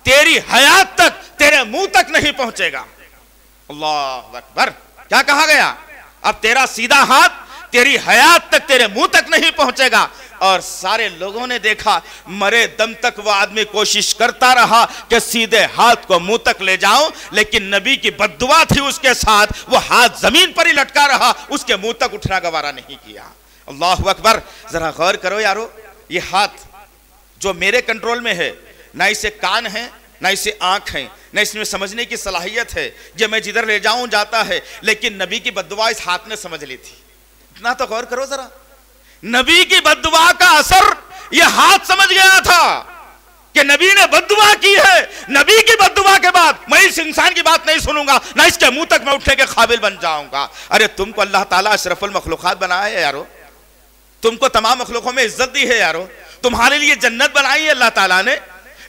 تیری حیات تک، تیرے منہ تک نہیں پہنچے گا۔ اللہ اکبر! کیا کہا گیا؟ اب تیرا سیدھا ہاتھ تیری حیات تک، تیرے منہ تک نہیں پہنچے گا۔ اور سارے لوگوں نے دیکھا، مرے دم تک وہ آدمی کوشش کرتا رہا کہ سیدھے ہاتھ کو منہ تک لے جاؤں، لیکن نبی کی بد دعا تھی اس کے ساتھ، وہ ہاتھ زمین پر ہی لٹکا رہا، اس کے منہ تک اٹھنا گوارا نہیں کیا۔ اللہ اکبر! ذرا غور کرو یارو، یہ ہاتھ جو میرے کنٹرول میں ہے، نہ اسے کان ہے، نہ اسے آنکھ ہے، نہ اس میں سمجھنے کی صلاحیت ہے، یہ میں جدھر لے جاؤں جاتا ہے، لیکن نبی کی بد دعا اس ہاتھ نے سمجھ لی تھی۔ اتنا تو غور کرو ذرا، نبی کی بد دعا کا اثر یہ ہاتھ سمجھ گیا تھا کہ نبی نے بد دعا کی ہے، نبی کی بد دعا کے بعد میں اس انسان کی بات نہیں سنوں گا، نہ اس کے منہ تک میں اٹھنے کے قابل بن جاؤں گا۔ ارے تم کو اللہ تعالیٰ اشرف المخلوقات بنایا ہے یارو، تم کو تمام مخلوقوں میں عزت دی ہے یارو، تمہارے لیے جنت بنائی ہے اللہ تعالیٰ نے،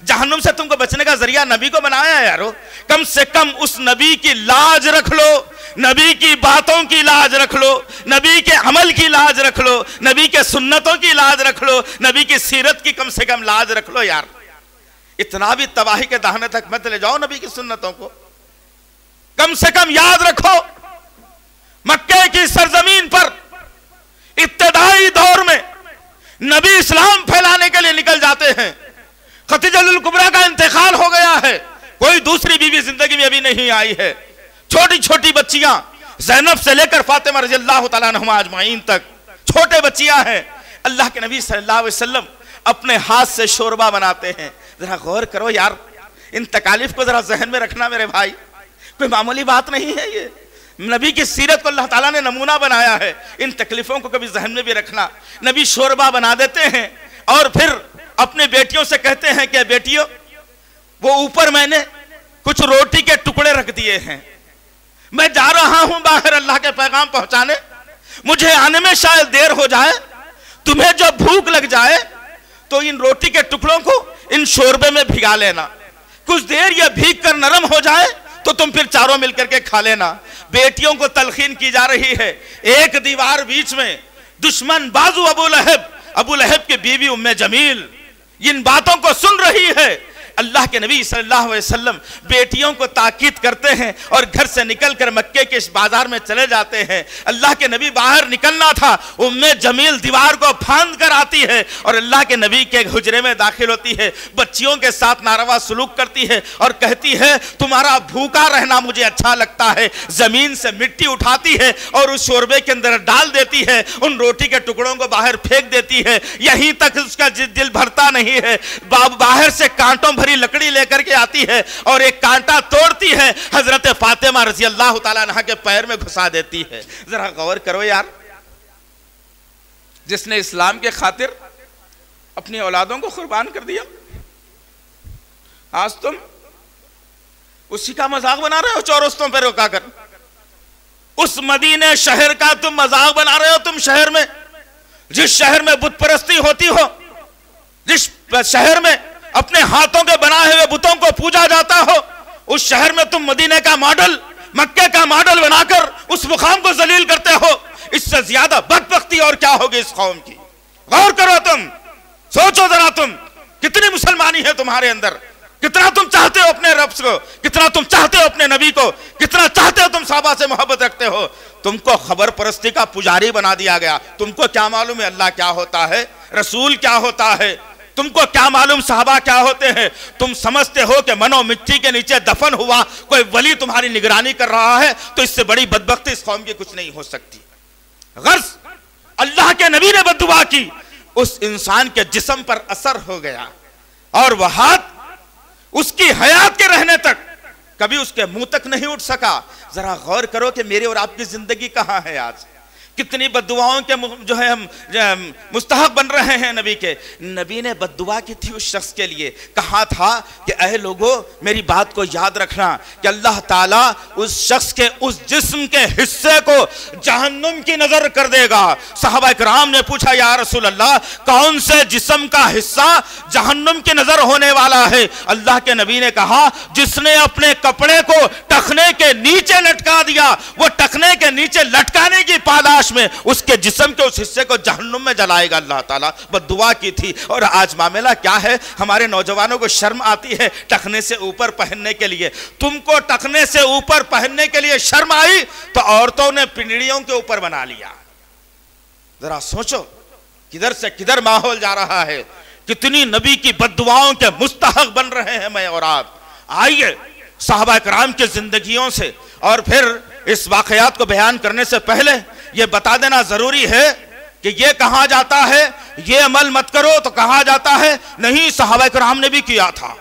جہنم سے تم کو بچنے کا ذریعہ نبی کو بنایا ہے یارو، کم سے کم اس نبی کی لاج رکھ لو، نبی کی باتوں کی لاج رکھ لو، نبی کے عمل کی لاج رکھ لو، نبی کے سنتوں کی لاج رکھ لو، نبی کی سیرت کی کم سے کم لاج رکھ لو یار۔ اتنا بھی تباہی کے دہانے تک مت لے جاؤ نبی کی سنتوں کو، کم سے کم یاد رکھو مکے کی سرزمین پر ابتدائی دور میں نبی اسلام پھیلانے کے لیے نکل جاتے ہیں، خدیجہ الکبریٰ کا انتقال ہو گیا ہے، کوئی دوسری بیوی زندگی میں ابھی نہیں آئی ہے، چھوٹی چھوٹی بچیاں زینب سے لے کر فاطمہ رضی اللہ تعالیٰ عنہما اجمعین تک چھوٹے بچیاں ہیں، اللہ کے نبی صلی اللہ علیہ وسلم اپنے ہاتھ سے شوربہ بناتے ہیں۔ ذرا غور کرو یار، ان تکالیف کو ذرا ذہن میں رکھنا میرے بھائی، کوئی معمولی بات نہیں ہے یہ، نبی کی سیرت کو اللہ تعالیٰ نے نمونہ بنایا ہے، ان تکلیفوں کو کبھی ذہن میں بھی رکھنا۔ نبی شوربہ بنا دیتے ہیں اور پھر اپنے بیٹیوں سے کہتے ہیں کہ بیٹیوں وہ اوپر میں نے کچھ روٹی کے ٹکڑے رکھ دیے ہیں، میں جا رہا ہوں باہر اللہ کے پیغام پہنچانے، مجھے آنے میں شاید دیر ہو جائے، تمہیں جو بھوک لگ جائے تو ان روٹی کے ٹکڑوں کو ان شوربے میں بھگا لینا، کچھ دیر یہ بھیگ کر نرم ہو جائے تو تم پھر چاروں مل کر کے کھا لینا۔ بیٹیوں کو تلقین کی جا رہی ہے، ایک دیوار بیچ میں، دشمن بازو ابو لہب کی بیوی ام جمیل ان باتوں کو سن رہی ہے۔ اللہ کے نبی صلی اللہ علیہ وسلم بیٹیوں کو تاکید کرتے ہیں اور گھر سے نکل کر مکے کے اس بازار میں چلے جاتے ہیں۔ اللہ کے نبی باہر نکلنا تھا، ام جمیل دیوار کو پھاند کر آتی ہے اور اللہ کے نبی کے حجرے میں داخل ہوتی ہے، بچیوں کے ساتھ ناروا سلوک کرتی ہے اور کہتی ہے تمہارا بھوکا رہنا مجھے اچھا لگتا ہے، زمین سے مٹی اٹھاتی ہے اور اس شوربے کے اندر ڈال دیتی ہے، ان روٹی کے ٹکڑوں کو باہر پھینک دیتی ہے، یہیں تک اس کا دل بھرتا نہیں ہے، باہر سے کانٹوں لکڑی لے کر کے آتی ہے اور ایک کانٹا توڑتی ہے، حضرت فاطمہ رضی اللہ تعالیٰ عنہ کے پیر میں گھسا دیتی ہے۔ ذرا غور کرو یار، جس نے اسلام کے خاطر اپنی اولادوں کو قربان کر دیا، آج تم اسی کا مذاق بنا رہے ہو چورستوں پہ روکا کر، اس مدینے شہر کا تم مذاق بنا رہے ہو۔ تم شہر میں، جس شہر میں بت پرستی ہوتی ہو، جس شہر میں اپنے ہاتھوں کے بنائے ہوئے بتوں کو پوجا جاتا ہو، اس شہر میں تم مدینے کا ماڈل، مکے کا ماڈل بنا کر اس مقام کو ذلیل کرتے ہو۔ اس سے زیادہ بدبختی اور کیا ہوگی اس قوم کی؟ غور کرو، تم سوچو ذرا، تم کتنی مسلمانی ہے تمہارے اندر، کتنا تم چاہتے ہو اپنے رب کو، کتنا تم چاہتے ہو اپنے نبی کو، کتنا چاہتے ہو تم صحابہ سے محبت رکھتے ہو۔ تم کو خبر پرستی کا پجاری بنا دیا گیا۔ تم کو کیا معلوم ہے اللہ کیا ہوتا ہے، رسول کیا ہوتا ہے، تم کو کیا معلوم صحابہ کیا ہوتے ہیں؟ تم سمجھتے ہو کہ منو مٹی کے نیچے دفن ہوا کوئی ولی تمہاری نگرانی کر رہا ہے، تو اس سے بڑی بدبختی اس قوم کی کچھ نہیں ہو سکتی۔ غرض اللہ کے نبی نے بد دعا کی، اس انسان کے جسم پر اثر ہو گیا اور وہ ہاتھ اس کی حیات کے رہنے تک کبھی اس کے منہ تک نہیں اٹھ سکا۔ ذرا غور کرو کہ میرے اور آپ کی زندگی کہاں ہے آج، کتنی بد دعاؤں کے جو ہے ہم مستحق بن رہے ہیں نبی کے۔ نبی نے بد دعا کی تھی اس شخص کے لیے، کہا تھا کہ اے لوگو میری بات کو یاد رکھنا کہ اللہ تعالیٰ اس شخص کے اس جسم کے حصے کو جہنم کی نظر کر دے گا۔ صحابہ کرام نے پوچھا یا رسول اللہ کون سے جسم کا حصہ جہنم کی نظر ہونے والا ہے؟ اللہ کے نبی نے کہا جس نے اپنے کپڑے کو ٹخنے کے نیچے لٹکا دیا، وہ ٹخنے کے نیچے لٹکانے کی پاداش میں اس کے جسم کے اس حصے کو جہنم میں جلائے گا اللہ تعالیٰ۔ بد دعا کی تھی۔ اور آج معاملہ کیا ہے، ہمارے نوجوانوں کو شرم آتی ہے ٹخنے سے اوپر پہننے کے لیے۔ تم کو ٹخنے سے اوپر پہننے کے لیے شرم آئی تو عورتوں نے پنڈلیوں کے اوپر بنا لیا۔ ذرا سوچو کدھر سے کدھر ماحول جا رہا ہے، کتنی نبی کی بد دعاؤں کے مستحق بن رہے ہیں میں اور آپ۔ آئیے صحابہ کرام کی زندگیوں سے، اور پھر اس واقعات کو بیان کرنے سے پہلے یہ بتا دینا ضروری ہے کہ یہ کہا جاتا ہے یہ عمل مت کرو تو کہا جاتا ہے نہیں صحابہ کرام نے بھی کیا تھا۔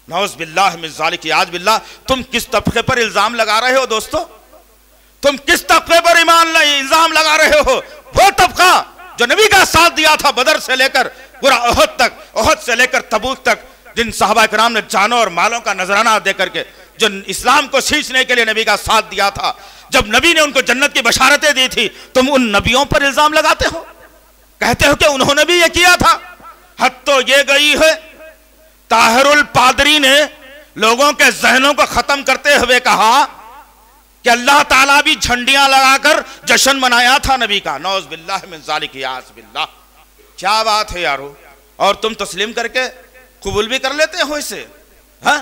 نعوذ باللہ من ذالک، یعوذ باللہ۔ تم کس طبقے پر الزام لگا رہے ہو دوستو؟ تم کس طبقے پر الزام لگا رہے ہو؟ وہ طبقہ جو نبی کا ساتھ دیا تھا بدر سے لے کر پورا احد تک، احد سے لے کر تبوک تک، جن صحابہ کرام نے جانوں اور مالوں کا نذرانہ دے کر کے جو اسلام کو سینچنے کے لیے نبی کا ساتھ دیا تھا، جب نبی نے ان کو جنت کی بشارتیں دی تھی، تم ان نبیوں پر الزام لگاتے ہو، کہتے ہو کہ انہوں نے بھی یہ کیا تھا۔ حد تو یہ گئی ہے، طاہر الپادری نے لوگوں کے ذہنوں کو ختم کرتے ہوئے کہا کہ اللہ تعالیٰ بھی جھنڈیاں لگا کر جشن منایا تھا نبی کا۔ نعوذ باللہ من ذالک، یاذ باللہ، کیا بات ہے یارو! اور تم تسلیم کر کے قبول بھی کر لیتے ہو اسے، ہاں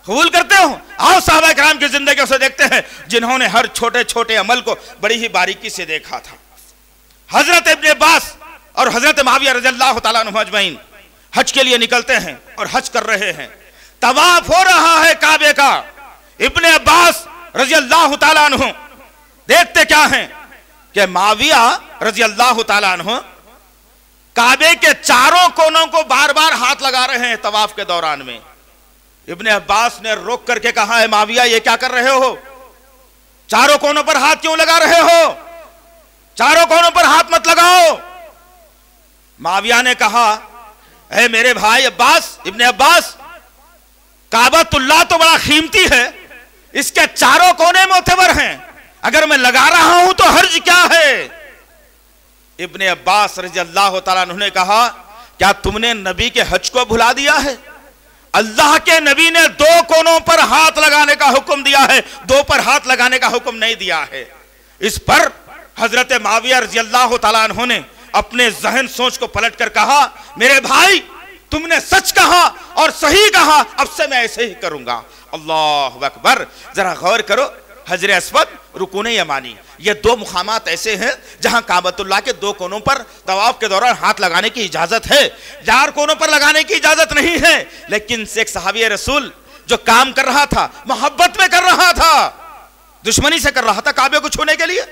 قبول کرتے ہو؟ آؤ صحابہ کرام کی زندگیوں سے دیکھتے ہیں جنہوں نے ہر چھوٹے چھوٹے عمل کو بڑی ہی باریکی سے دیکھا تھا۔ حضرت ابن عباس اور حضرت معاویہ رضی اللہ تعالیٰ عنہ اجمعین حج کے لیے نکلتے ہیں اور حج کر رہے ہیں، طواف ہو رہا ہے کعبے کا۔ ابن عباس رضی اللہ تعالیٰ عنہ دیکھتے کیا ہیں کہ معاویہ رضی اللہ تعالیٰ عنہ کعبے کے چاروں کونوں کو بار بار ہاتھ لگا رہے ہیں طواف کے دوران میں۔ ابن عباس نے روک کر کے کہا ہے معاویہ یہ کیا کر رہے ہو؟ چاروں کونوں پر ہاتھ کیوں لگا رہے ہو؟ چاروں کونوں پر ہاتھ مت لگاؤ۔ معاویہ نے کہا اے میرے بھائی عباس، ابن عباس، کعبۃ اللہ تو بڑا قیمتی ہے، اس کے چاروں کونے معتبر ہیں، اگر میں لگا رہا ہوں تو حرج کیا ہے؟ ابن عباس رضی اللہ تعالیٰ عنہ نے کہا کیا تم نے نبی کے حج کو بھلا دیا ہے؟ اللہ کے نبی نے دو کونوں پر ہاتھ لگانے کا حکم دیا ہے، دو پر ہاتھ لگانے کا حکم نہیں دیا ہے۔ اس پر حضرت معاویہ رضی اللہ تعالیٰ عنہ نے اپنے ذہن سوچ کو پلٹ کر کہا میرے بھائی تم نے سچ کہا اور صحیح کہا، اب سے میں ایسے ہی کروں گا۔ اللہ اکبر! ذرا غور کرو، حجر اسود، رکن یمانی، یہ دو مقامات ایسے ہیں جہاں کعبۃ اللہ کے دو کونوں پر طواف کے دوران ہاتھ لگانے کی اجازت ہے، چار کونوں پر لگانے کی اجازت نہیں ہے۔ لیکن ایک صحابی رسول جو کام کر رہا تھا محبت میں کر رہا تھا، دشمنی سے کر رہا تھا، کعبے کو چھونے کے لیے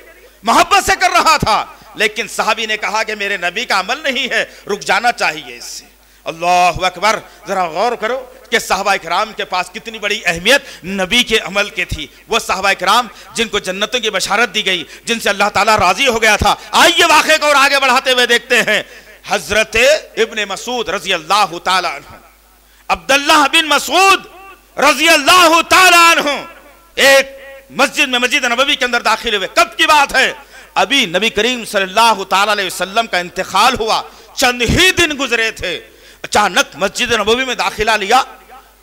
محبت سے کر رہا تھا، لیکن صحابی نے کہا کہ میرے نبی کا عمل نہیں ہے، رک جانا چاہیے اس سے۔ اللہ اکبر! ذرا غور کرو کہ صحابہ کرام کے پاس کتنی بڑی اہمیت نبی کے عمل کے تھی۔ وہ صحابہ کرام جن کو جنتوں کی بشارت دی گئی، جن سے اللہ تعالیٰ راضی ہو گیا تھا۔ آئیے واقعے کو اور آگے بڑھاتے ہوئے دیکھتے ہیں۔ حضرت ابن مسعود رضی اللہ تعالیٰ عنہ، عبداللہ بن مسعود رضی اللہ تعالیٰ عنہ ایک مسجد نبوی کے اندر داخل ہوئے۔ کب کی بات ہے؟ ابھی نبی کریم صلی اللہ تعالیٰ علیہ وسلم کا انتقال ہوا، چند ہی دن گزرے تھے۔ اچانک مسجد نبوی میں داخلہ لیا،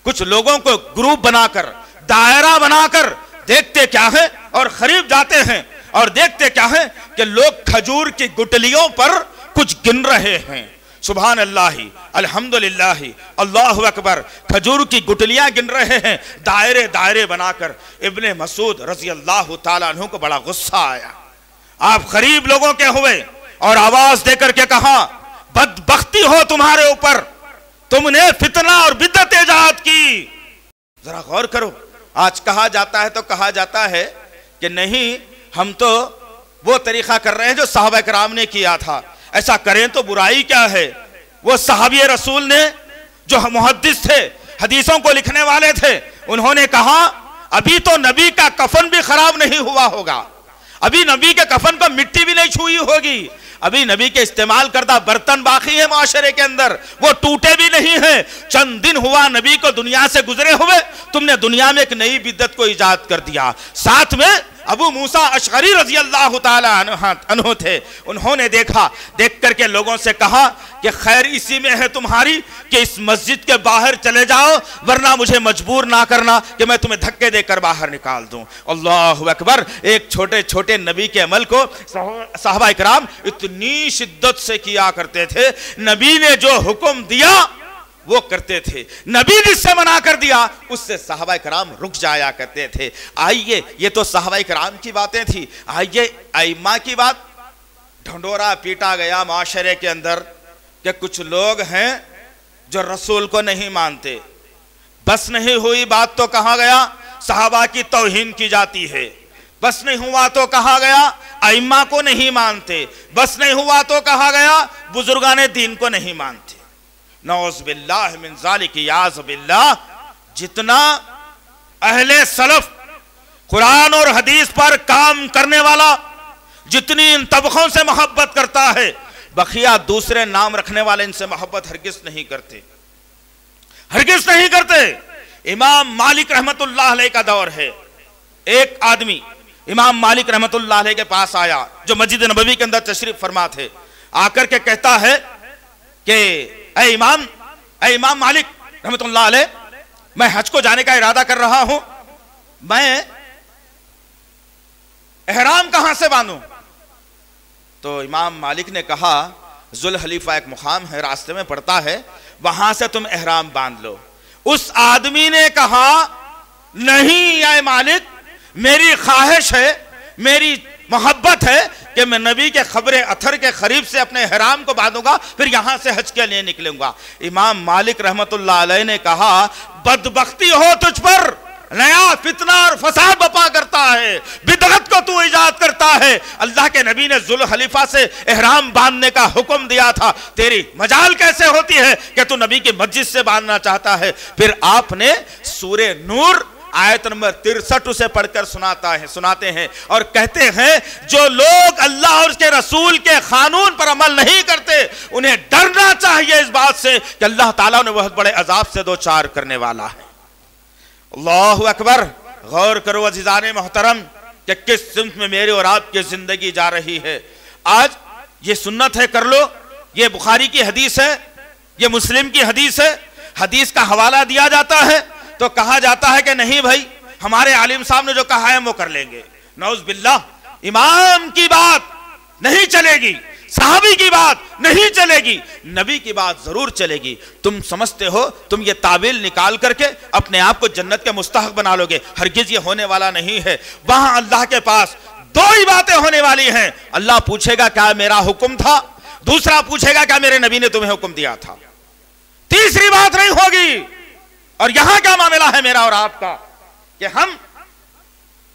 کچھ لوگوں کو گروپ بنا کر، دائرہ بنا کر دیکھتے کیا ہے اور قریب جاتے ہیں اور دیکھتے کیا ہے کہ لوگ کھجور کی گٹلیوں پر کچھ گن رہے ہیں۔ سبحان اللہ، الحمدللہ، اللہ اکبر! کھجور کی گٹلیاں گن رہے ہیں دائرے دائرے بنا کر۔ ابن مسعود رضی اللہ تعالیٰ عنہ کو بڑا غصہ آیا۔ آپ قریب لوگوں کے ہوئے اور آواز دے کر کے کہا بدبختی ہو تمہارے اوپر، تم نے فتنہ اور بدعت ایجاد کی۔ ذرا غور کرو، آج کہا جاتا ہے تو کہا جاتا ہے کہ نہیں ہم تو وہ طریقہ کر رہے ہیں جو صحابہ کرام نے کیا تھا، ایسا کریں تو برائی کیا ہے؟ وہ صحابی رسول نے جو محدث تھے، حدیثوں کو لکھنے والے تھے، انہوں نے کہا ابھی تو نبی کا کفن بھی خراب نہیں ہوا ہوگا، ابھی نبی کے کفن کو مٹی بھی نہیں چھوئی ہوگی، ابھی نبی کے استعمال کردہ برتن باقی ہیں معاشرے کے اندر، وہ ٹوٹے بھی نہیں ہیں، چند دن ہوا نبی کو دنیا سے گزرے ہوئے، تم نے دنیا میں ایک نئی بدعت کو ایجاد کر دیا۔ ساتھ میں ابو موسیٰ اشعری رضی اللہ تعالیٰ عنہ تھے، انہوں نے دیکھ کر کے لوگوں سے کہا کہ خیر اسی میں ہے تمہاری کہ اس مسجد کے باہر چلے جاؤ، ورنہ مجھے مجبور نہ کرنا کہ میں تمہیں دھکے دے کر باہر نکال دوں۔ اللہ اکبر! ایک چھوٹے چھوٹے نبی کے عمل کو صحابہ اکرام اتنی شدت سے کیا کرتے تھے، نبی نے جو حکم دیا وہ کرتے تھے، نبی جس سے منع کر دیا اس سے صحابہ کرام رک جایا کرتے تھے۔ آئیے، یہ تو صحابہ کرام کی باتیں تھی، آئیے ائمہ کی بات۔ ڈھنڈورا پیٹا گیا معاشرے کے اندر کہ کچھ لوگ ہیں جو رسول کو نہیں مانتے، بس نہیں ہوئی بات تو کہا گیا صحابہ کی توہین کی جاتی ہے، بس نہیں ہوا تو کہا گیا ائمہ کو نہیں مانتے، بس نہیں ہوا تو کہا گیا بزرگان دین کو نہیں مانتے۔ نعوذ باللہ من ذالک، یاذ باللہ! جتنا اہل سلف قرآن اور حدیث پر کام کرنے والا جتنی ان طبقوں سے محبت کرتا ہے، بقیہ دوسرے نام رکھنے والے ان سے محبت ہرگز نہیں کرتے، ہرگز نہیں کرتے۔ امام مالک رحمت اللہ علیہ کا دور ہے، ایک آدمی امام مالک رحمت اللہ علیہ کے پاس آیا جو مسجد نبوی کے اندر تشریف فرما تھے، آ کر کے کہتا ہے کہ اے امام مالک رحمت اللہ علیہ، میں حج کو جانے کا ارادہ کر رہا ہوں، میں احرام کہاں سے باندھوں؟ تو امام مالک نے کہا ذوالحلیفہ ایک مقام ہے، راستے میں پڑتا ہے، وہاں سے تم احرام باندھ لو۔ اس آدمی نے کہا نہیں اے مالک، میری خواہش ہے، میری محبت ہے کہ میں نبی کے خبر اتھر کے قریب سے اپنے احرام کو باندھوں گا، پھر یہاں سے حج کے لیے نکلوں گا۔ امام مالک رحمت اللہ علیہ نے کہا بدبختی ہو تجھ پر، نیا فتنہ اور فساد بپا کرتا ہے، بدعت کو تو ایجاد کرتا ہے۔ اللہ کے نبی نے ذوالحلیفہ سے احرام باندھنے کا حکم دیا تھا، تیری مجال کیسے ہوتی ہے کہ تو نبی کی مسجد سے باندھنا چاہتا ہے؟ پھر آپ نے سورہ نور آیت نمبر 63 اسے پڑھ کر سناتے ہیں اور کہتے ہیں جو لوگ اللہ اور اس کے رسول کے قانون پر عمل نہیں کرتے انہیں ڈرنا چاہیے اس بات سے کہ اللہ تعالیٰ نے بہت بڑے عذاب سے دوچار کرنے والا ہے۔ اللہ اکبر! غور کرو عزیزان محترم کہ کس سمت میں میرے اور آپ کی زندگی جا رہی ہے۔ آج یہ سنت ہے کر لو، یہ بخاری کی حدیث ہے، یہ مسلم کی حدیث ہے، حدیث کا حوالہ دیا جاتا ہے تو کہا جاتا ہے کہ نہیں بھائی ہمارے عالم صاحب نے جو کہا ہے وہ کر لیں گے۔ نعوذ باللہ، امام کی بات نہیں چلے گی، صحابی کی بات نہیں چلے گی، نبی کی بات ضرور چلے گی۔ تم سمجھتے ہو تم یہ تعویل نکال کر کے اپنے آپ کو جنت کے مستحق بنا لو گے، ہرگز یہ ہونے والا نہیں ہے۔ وہاں اللہ کے پاس دو ہی باتیں ہونے والی ہیں، اللہ پوچھے گا کیا میرا حکم تھا، دوسرا پوچھے گا کیا میرے نبی نے تمہیں حکم دیا تھا، تیسری بات نہیں ہوگی۔ اور یہاں کیا معاملہ ہے میرا اور آپ کا کہ ہم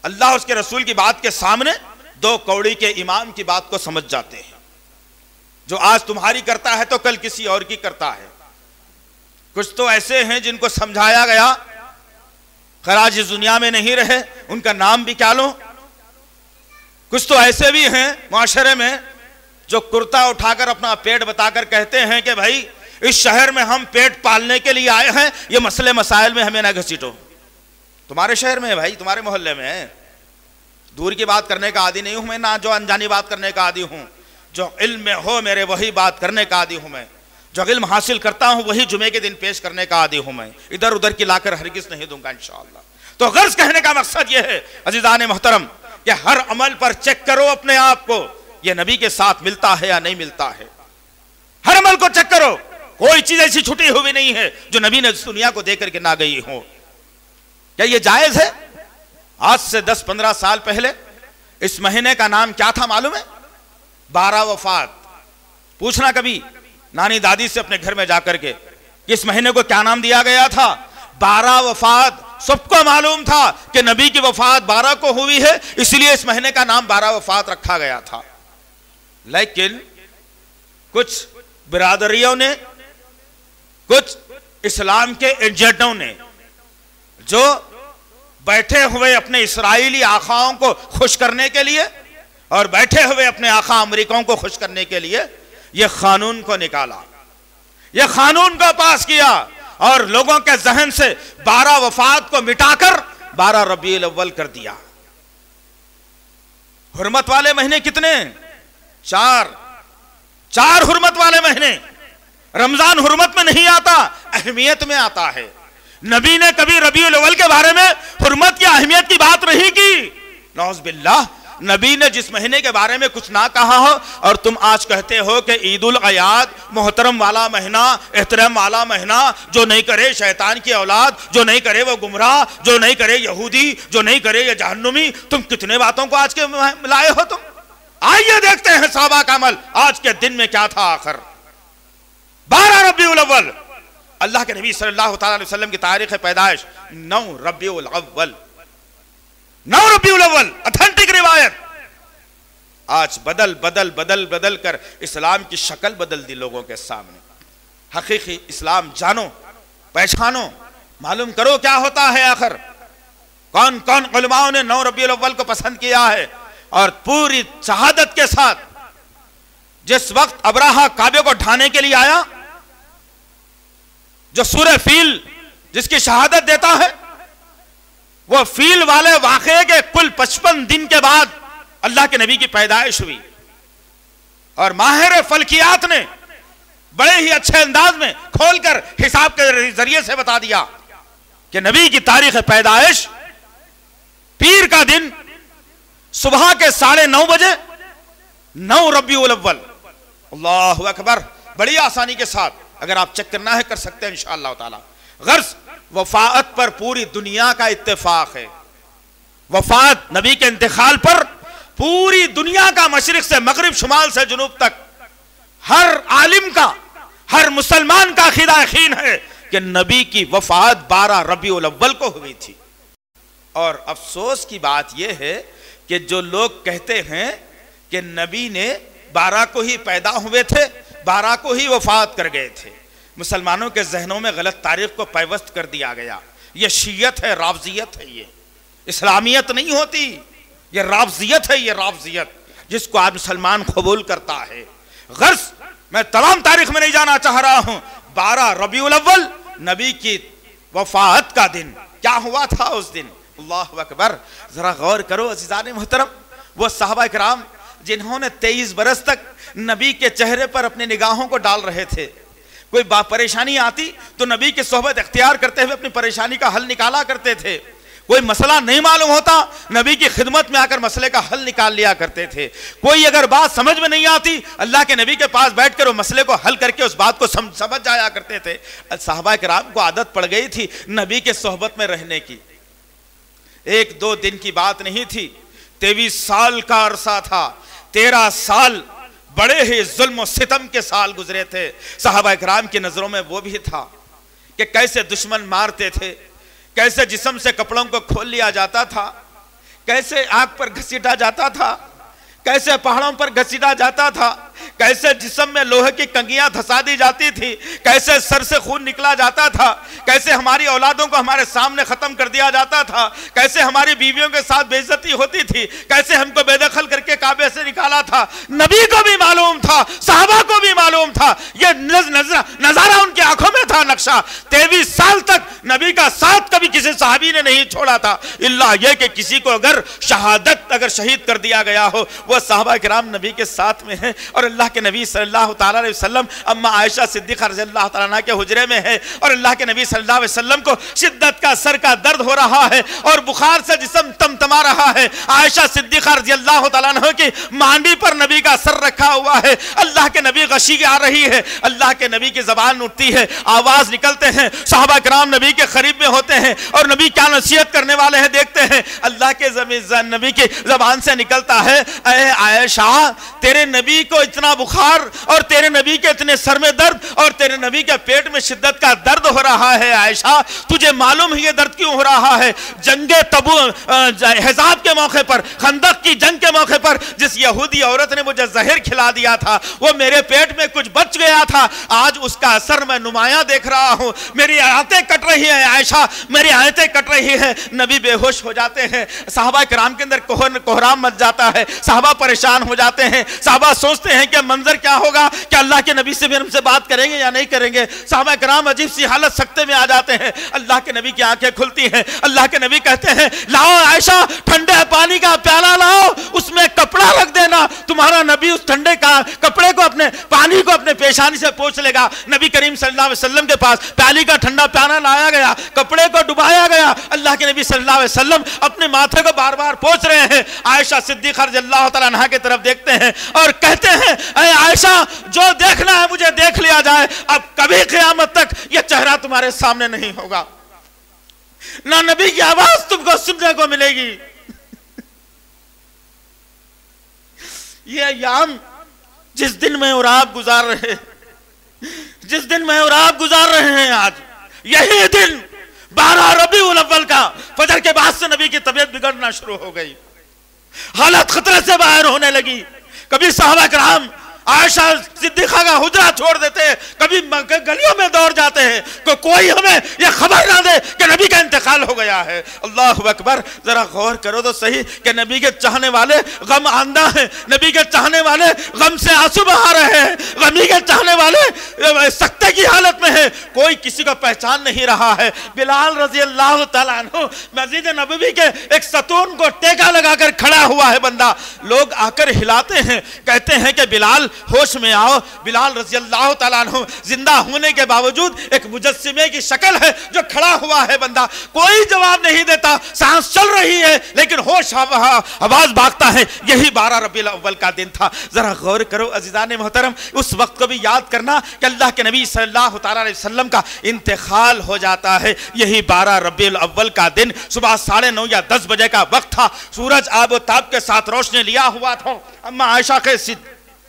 اللہ اس کے رسول کی بات کے سامنے دو کوڑی کے امام کی بات کو سمجھ جاتے ہیں۔ جو آج تمہاری کرتا ہے تو کل کسی اور کی کرتا ہے۔ کچھ تو ایسے ہیں جن کو سمجھایا گیا خراج دنیا میں نہیں رہے، ان کا نام بھی کیا لوں۔ کچھ تو ایسے بھی ہیں معاشرے میں جو کرتا اٹھا کر اپنا پیٹ بتا کر کہتے ہیں کہ بھائی اس شہر میں ہم پیٹ پالنے کے لیے آئے ہیں، یہ مسئلے مسائل میں ہمیں نہ گھسیٹو۔ تمہارے شہر میں ہے بھائی، تمہارے محلے میں ہے۔ دور کی بات کرنے کا عادی نہیں ہوں میں، نہ جو انجانی بات کرنے کا عادی ہوں۔ جو علم میں ہو میرے وہی بات کرنے کا عادی ہوں میں، جو علم حاصل کرتا ہوں وہی جمعے کے دن پیش کرنے کا عادی ہوں میں، ادھر ادھر کی لا کر ہرگز نہیں دوں گا انشاءاللہ۔ تو غرض کہنے کا مقصد یہ ہے عزیزان محترم کہ ہر عمل پر چیک کرو اپنے آپ کو، یہ نبی کے ساتھ ملتا ہے یا نہیں ملتا ہے۔ ہر عمل کو چیک کرو، کوئی چیز ایسی چھٹی ہوئی نہیں ہے جو نبی نے اس دنیا کو دے کر کے نہ گئی ہو۔ کیا یہ جائز ہے؟ آج سے 10-15 سال پہلے اس مہینے کا نام کیا تھا معلوم ہے؟ 12 وفات۔ پوچھنا کبھی نانی دادی سے اپنے گھر میں جا کر کے اس مہینے کو کیا نام دیا گیا تھا؟ 12 وفات۔ سب کو معلوم تھا کہ نبی کی وفات 12 کو ہوئی ہے، اس لیے اس مہینے کا نام 12 وفات رکھا گیا تھا۔ لیکن کچھ برادریوں نے، کچھ اسلام کے ایجنٹوں نے جو بیٹھے ہوئے اپنے اسرائیلی آقاؤں کو خوش کرنے کے لیے اور بیٹھے ہوئے اپنے آقا امریکوں کو خوش کرنے کے لیے یہ قانون کو نکالا، یہ قانون کو پاس کیا اور لوگوں کے ذہن سے 12 وفات کو مٹا کر 12 ربیع الاول کر دیا۔ حرمت والے مہینے کتنے؟ 4 حرمت والے مہینے۔ رمضان حرمت میں نہیں آتا، اہمیت میں آتا ہے۔ نبی نے کبھی ربیع الاول کے بارے میں حرمت کی اہمیت کی بات نہیں کی۔ نعوذ باللہ، نبی نے جس مہینے کے بارے میں کچھ نہ کہا ہو اور تم آج کہتے ہو کہ عید الاعیاد محترم والا مہینہ، احترام والا مہینہ، جو نہیں کرے شیطان کی اولاد، جو نہیں کرے وہ گمراہ، جو نہیں کرے یہودی، جو نہیں کرے یہ جہنمی۔ تم کتنے باتوں کو آج کے لائے ہو تم؟ آئیے دیکھتے ہیں صحابہ کا عمل آج کے دن میں کیا تھا آخر۔ 12 ربیع الاول، اللہ کے نبی صلی اللہ تعالی علیہ وسلم کی تاریخ پیدائش 9 ربیع الاول، 9 ربیع الاول، اتھینٹک روایت۔ آج بدل کر اسلام کی شکل بدل دی لوگوں کے سامنے۔ حقیقی اسلام جانو، پہچانو، معلوم کرو کیا ہوتا ہے آخر۔ کون کون علماء نے 9 ربیع الاول کو پسند کیا ہے، اور پوری شہادت کے ساتھ جس وقت ابراہہ کعبے کو ڈھانے کے لیے آیا، جو سورہ فیل جس کی شہادت دیتا ہے، وہ فیل والے واقعے کے کل 55 دن کے بعد اللہ کے نبی کی پیدائش ہوئی، اور ماہر فلکیات نے بڑے ہی اچھے انداز میں کھول کر حساب کے ذریعے سے بتا دیا کہ نبی کی تاریخ پیدائش پیر کا دن صبح کے 9:30 بجے 9 ربیع الاول۔ اللہ اکبر، بڑی آسانی کے ساتھ اگر آپ چیک کرنا ہے کر سکتے ہیں انشاءاللہ تعالی۔ غرض وفات پر پوری دنیا کا اتفاق ہے، وفات نبی کے انتقال پر پوری دنیا کا مشرق سے مغرب، شمال سے جنوب تک ہر عالم کا، ہر مسلمان کا عقیدہ یقین ہے کہ نبی کی وفات 12 ربیع الاول کو ہوئی تھی۔ اور افسوس کی بات یہ ہے کہ جو لوگ کہتے ہیں کہ نبی نے 12 کو ہی پیدا ہوئے تھے، 12 کو ہی وفات کر گئے تھے، مسلمانوں کے ذہنوں میں غلط تاریخ کو پیوست کر دیا گیا۔ یہ شیعت ہے، رافضیت ہے، یہ اسلامیت نہیں ہوتی، یہ رافضیت ہے، یہ رافضیت جس کو آج مسلمان قبول کرتا ہے۔ غرض میں تمام تاریخ میں نہیں جانا چاہ رہا ہوں، 12 ربیع الاول نبی کی وفات کا دن کیا ہوا تھا اس دن؟ اللہ اکبر، ذرا غور کرو عزیزان محترم، وہ صحابہ کرام جنہوں نے 23 برس تک نبی کے چہرے پر اپنی نگاہوں کو ڈال رہے تھے، کوئی پریشانی آتی تو نبی کی صحبت اختیار کرتے ہوئے اپنی پریشانی کا حل نکالا کرتے تھے، کوئی مسئلہ نہیں معلوم ہوتا نبی کی خدمت میں آ کر مسئلے کا حل نکال لیا کرتے تھے، کوئی اگر بات سمجھ میں نہیں آتی اللہ کے نبی کے پاس بیٹھ کر وہ مسئلے کو حل کر کے اس بات کو سمجھ جایا کرتے تھے۔ صحابہ کرام کو عادت پڑ گئی تھی نبی کے صحبت میں رہنے کی، 1-2 دن کی بات نہیں تھی، 23 سال کا عرصہ تھا، 13 سال بڑے ہی ظلم و ستم کے سال گزرے تھے۔ صحابہ کرام کی نظروں میں وہ بھی تھا کہ کیسے دشمن مارتے تھے، کیسے جسم سے کپڑوں کو کھول لیا جاتا تھا، کیسے آگ پر گھسیٹا جاتا تھا، کیسے پہاڑوں پر گھسیٹا جاتا تھا، کیسے جسم میں لوہے کی کنگیاں دھسا دی جاتی تھی، کیسے سر سے خون نکلا جاتا تھا، کیسے ہماری اولادوں کو ہمارے سامنے ختم کر دیا جاتا تھا، کیسے ہماری بیویوں کے ساتھ بے عزتی ہوتی تھی، کیسے ہم کو بے دخل کر کے کعبے سے نکالا تھا۔ نبی کو بھی معلوم تھا، صحابہ کو بھی معلوم تھا، یہ نظارہ ان کی آنکھوں میں تھا نقشہ۔ 23 سال تک نبی کا ساتھ کبھی کسی صحابی نے نہیں چھوڑا تھا، اللہ یہ کہ کسی کو اگر شہید کر دیا گیا ہو، وہ صحابہ کرام نبی کے ساتھ میں ہیں، اور اللہ کے نبی صلی اللہ تعالیٰ علیہ وسلم اما عائشہ صدیقہ رضی اللہ تعالیٰ عنہ کے حجرے میں ہے، اور اللہ کے نبی صلی اللہ علیہ وسلم کو شدت کا سر کا درد ہو رہا ہے اور بخار سے جسم تمتما رہا ہے۔ عائشہ صدیقہ رضی اللہ تعالیٰ عنہ کی مانڈی پر نبی کا سر رکھا ہوا ہے، اللہ کے نبی غشی آ رہی ہے، اللہ کے نبی کی زبان اٹھتی ہے، آواز نکلتے ہیں، صحابہ کرام نبی کے قریب میں ہوتے ہیں اور نبی کیا نصیحت کرنے والے ہیں دیکھتے ہیں، اللہ کے نبی کی زبان سے نکلتا ہے، اے عائشہ تیرے نبی کو اتنا بخار اور تیرے نبی کے اتنے سر میں درد اور تیرے نبی کے پیٹ میں شدت کا درد ہو رہا ہے، عائشہ تجھے معلوم ہے یہ درد کیوں ہو رہا ہے؟ جنگ احزاب کے موقع پر، خندق کی جنگ کے موقع پر جس یہودی عورت نے مجھے زہر کھلا دیا تھا، وہ میرے پیٹ میں کچھ بچ گیا تھا، آج اس کا اثر میں نمایاں دیکھ رہا ہوں، میری آیتیں کٹ رہی ہیں عائشہ، میری آیتیں کٹ رہی ہیں۔ نبی بے ہوش ہو جاتے ہیں، صحابہ کرام کے اندر کوہرام مچ جاتا ہے، صحابہ پریشان ہو جاتے ہیں، صحابہ سوچتے ہیں کہ منظر کیا ہوگا، کہ اللہ کے نبی سے بھی ہم سے بات کریں گے یا نہیں کریں گے۔ صحابہ کرام عجیب سی حالت سکتے میں آ جاتے ہیں، اللہ کے نبی کی آنکھیں کھلتی ہیں، اللہ کے نبی کہتے ہیں لاؤ عائشہ ٹھنڈے پانی کا پیالہ لاؤ، اس میں کپڑا رکھ دینا، تمہارا نبی اس ٹھنڈے کا کپڑے کو اپنے پانی کو اپنے پیشانی سے پوچھ لے گا۔ نبی کریم صلی اللہ علیہ وسلم کے پاس پیالی کا ٹھنڈا پیالہ لایا گیا، کپڑے کو ڈبایا گیا، اللہ کے نبی صلی اللہ علیہ وسلم اپنے ماتھے کو بار بار پوچھ رہے ہیں، عائشہ صدیقہ رضی اللہ تعالیٰ عنہ کی طرف دیکھتے ہیں اور کہتے ہیں اے عائشہ جو دیکھنا ہے مجھے دیکھ لیا جائے، اب کبھی قیامت تک یہ چہرہ تمہارے سامنے نہیں ہوگا، نہ نبی کی آواز تم کو سننے کو ملے گی۔ یہ ایام جس دن میں اور آپ گزار رہے ہیں آج، یہی دن 12 ربیع الاول کا فجر کے بعد سے نبی کی طبیعت بگڑنا شروع ہو گئی، حالت خطرے سے باہر ہونے لگی۔ کبھی صحابہ کرام عائشہ صدیقہ کا حجرہ چھوڑ دیتے ہیں, کبھی گلیوں میں دوڑ جاتے ہیں کہ کوئی ہمیں یہ خبر نہ دے کہ نبی کا انتقال ہو گیا ہے. اللہ اکبر. ذرا غور کرو تو صحیح کہ نبی کے چاہنے والے غم آندہ ہیں, نبی کے چاہنے والے غم سے آنسو بہا رہے ہیں, نبی کے چاہنے والے سکتے کی حالت میں ہیں, کوئی کسی کو پہچان نہیں رہا ہے. بلال رضی اللہ تعالیٰ عنہ مسجد نبوی کے ایک ستون کو ٹیکا لگا کر کھڑا ہوا ہے بندہ, لوگ آ کر ہلاتے ہیں, کہتے ہیں کہ بلال ہوش میں آؤ. بلال رضی اللہ تعالیٰ عنہ زندہ ہونے کے باوجود ایک مجسمے کی شکل ہے جو کھڑا ہوا ہے بندہ, کوئی جواب نہیں دیتا, سانس چل رہی ہے لیکن ہوش آواز بھاگتا ہے. یہی 12 ربیع الاول کا دن تھا. ذرا غور کرو عزیزان محترم, اس وقت کو بھی یاد کرنا کہ اللہ کے نبی صلی اللہ تعالیٰ علیہ وسلم کا انتقال ہو جاتا ہے. یہی 12 ربیع الاول کا دن صبح 9:30 یا 10 بجے کا وقت تھا. سورج آب و تاب کے ساتھ روشنی لیا ہوا تھا. اما عائشہ کے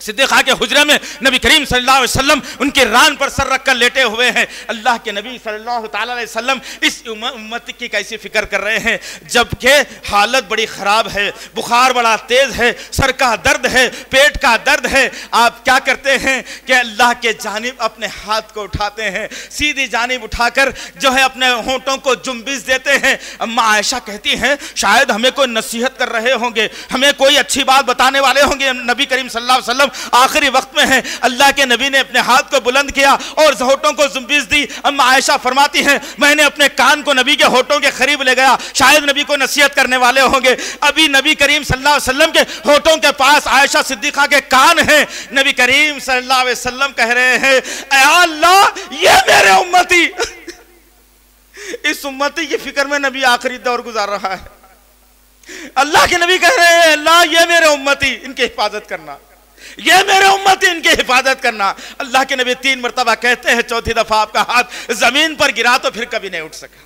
صدیقہ کے حجرے میں نبی کریم صلی اللہ علیہ وسلم ان کی ران پر سر رکھ کر لیٹے ہوئے ہیں. اللہ کے نبی صلی اللہ تعالیٰ علیہ وسلم اس امت کی کیسی فکر کر رہے ہیں جبکہ حالت بڑی خراب ہے, بخار بڑا تیز ہے, سر کا درد ہے, پیٹ کا درد ہے. آپ کیا کرتے ہیں کہ اللہ کے جانب اپنے ہاتھ کو اٹھاتے ہیں, سیدھی جانب اٹھا کر جو ہے اپنے ہونٹوں کو جنبش دیتے ہیں. اما عائشہ کہتی ہیں شاید ہمیں کوئی نصیحت کر رہے ہوں گے, ہمیں کوئی اچھی بات بتانے والے ہوں گے. نبی کریم صلی اللہ علیہ وسلم آخری وقت میں ہیں. اللہ کے نبی نے اپنے ہاتھ کو بلند کیا اور ہونٹوں کو زنبیش دی. اما عائشہ فرماتی ہیں میں نے اپنے کان کو نبی کے ہونٹوں کے قریب لے گیا, شاید نبی کو نصیحت کرنے والے ہوں گے. ابھی نبی کریم صلی اللہ علیہ وسلم کے ہونٹوں کے پاس عائشہ صدیقہ کے کان ہیں. نبی کریم صلی اللہ علیہ وسلم کہہ رہے ہیں اے اللہ یہ میرے امتی. اس امتی کی فکر میں نبی آخری دور گزار رہا ہے. اللہ کے نبی کہہ رہے ہیں اللہ یہ میرے امتی ان کی حفاظت کرنا, یہ میرے امتی ان کی حفاظت کرنا. اللہ کے نبی 3 مرتبہ کہتے ہیں, چوتھی دفعہ آپ کا ہاتھ زمین پر گرا تو پھر کبھی نہیں اٹھ سکا.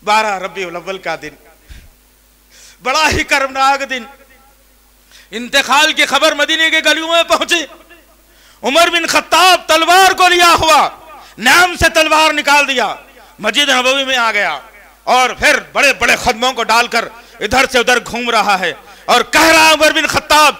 12 ربیع الاول کا دن بڑا ہی کربناک دن. انتقال کی خبر مدینے کے گلیوں میں پہنچی. عمر بن خطاب تلوار کو لیا ہوا, نام سے تلوار نکال دیا, مسجد نبوی میں آ گیا اور پھر بڑے بڑے خدموں کو ڈال کر ادھر سے ادھر گھوم رہا ہے اور کہہ رہا عمر بن خطاب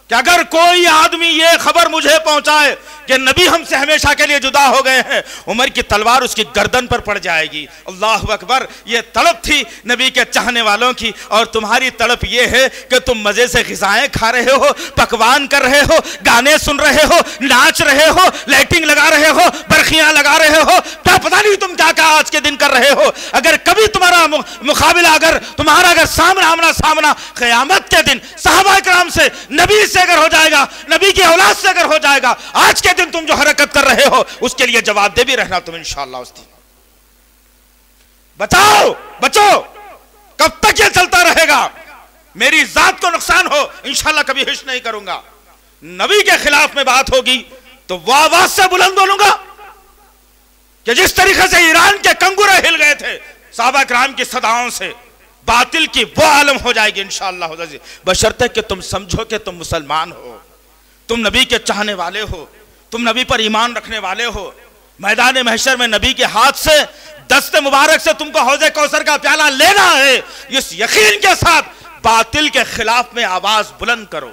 کہ اگر کوئی آدمی یہ خبر مجھے پہنچائے کہ نبی ہم سے ہمیشہ کے لیے جدا ہو گئے ہیں, عمر کی تلوار اس کی گردن پر پڑ جائے گی. اللہ اکبر. یہ تڑپ تھی نبی کے چاہنے والوں کی, اور تمہاری تڑپ یہ ہے کہ تم مزے سے غذائیں کھا رہے ہو, پکوان کر رہے ہو, گانے سن رہے ہو, ناچ رہے ہو, لائٹنگ لگا رہے ہو, برخیاں لگا رہے ہو, کیا پتہ نہیں تم کیا کیا آج کے دن کر رہے ہو. اگر کبھی تمہارا مقابلہ اگر سامنا قیامت کے دن صحابہ کرام سے, نبی سے اگر ہو جائے گا, نبی کی اولاد سے اگر ہو جائے گا, آج کے دن تم جو حرکت کر رہے ہو اس کے لیے جواب دے بھی رہنا تم انشاءاللہ. اس دن بچو, کب تک یہ چلتا رہے گا. میری ذات کو نقصان ہو انشاءاللہ کبھی ہش نہیں کروں گا. نبی کے خلاف میں بات ہوگی تو وہ آواز سے بلند بولوں گا کہ جس طریقے سے ایران کے کنگورے ہل گئے تھے صحابہ کرام کی صداؤں سے, باطل کی وہ عالم ہو جائے گی انشاءاللہ. بشرطے کہ تم سمجھو کہ تم مسلمان ہو, تم نبی کے چاہنے والے ہو, تم نبی پر ایمان رکھنے والے ہو. میدان محشر میں نبی کے ہاتھ سے دست مبارک سے تم کو حوض کوثر کا پیالہ لینا ہے. اس یقین کے ساتھ باطل کے خلاف میں آواز بلند کرو,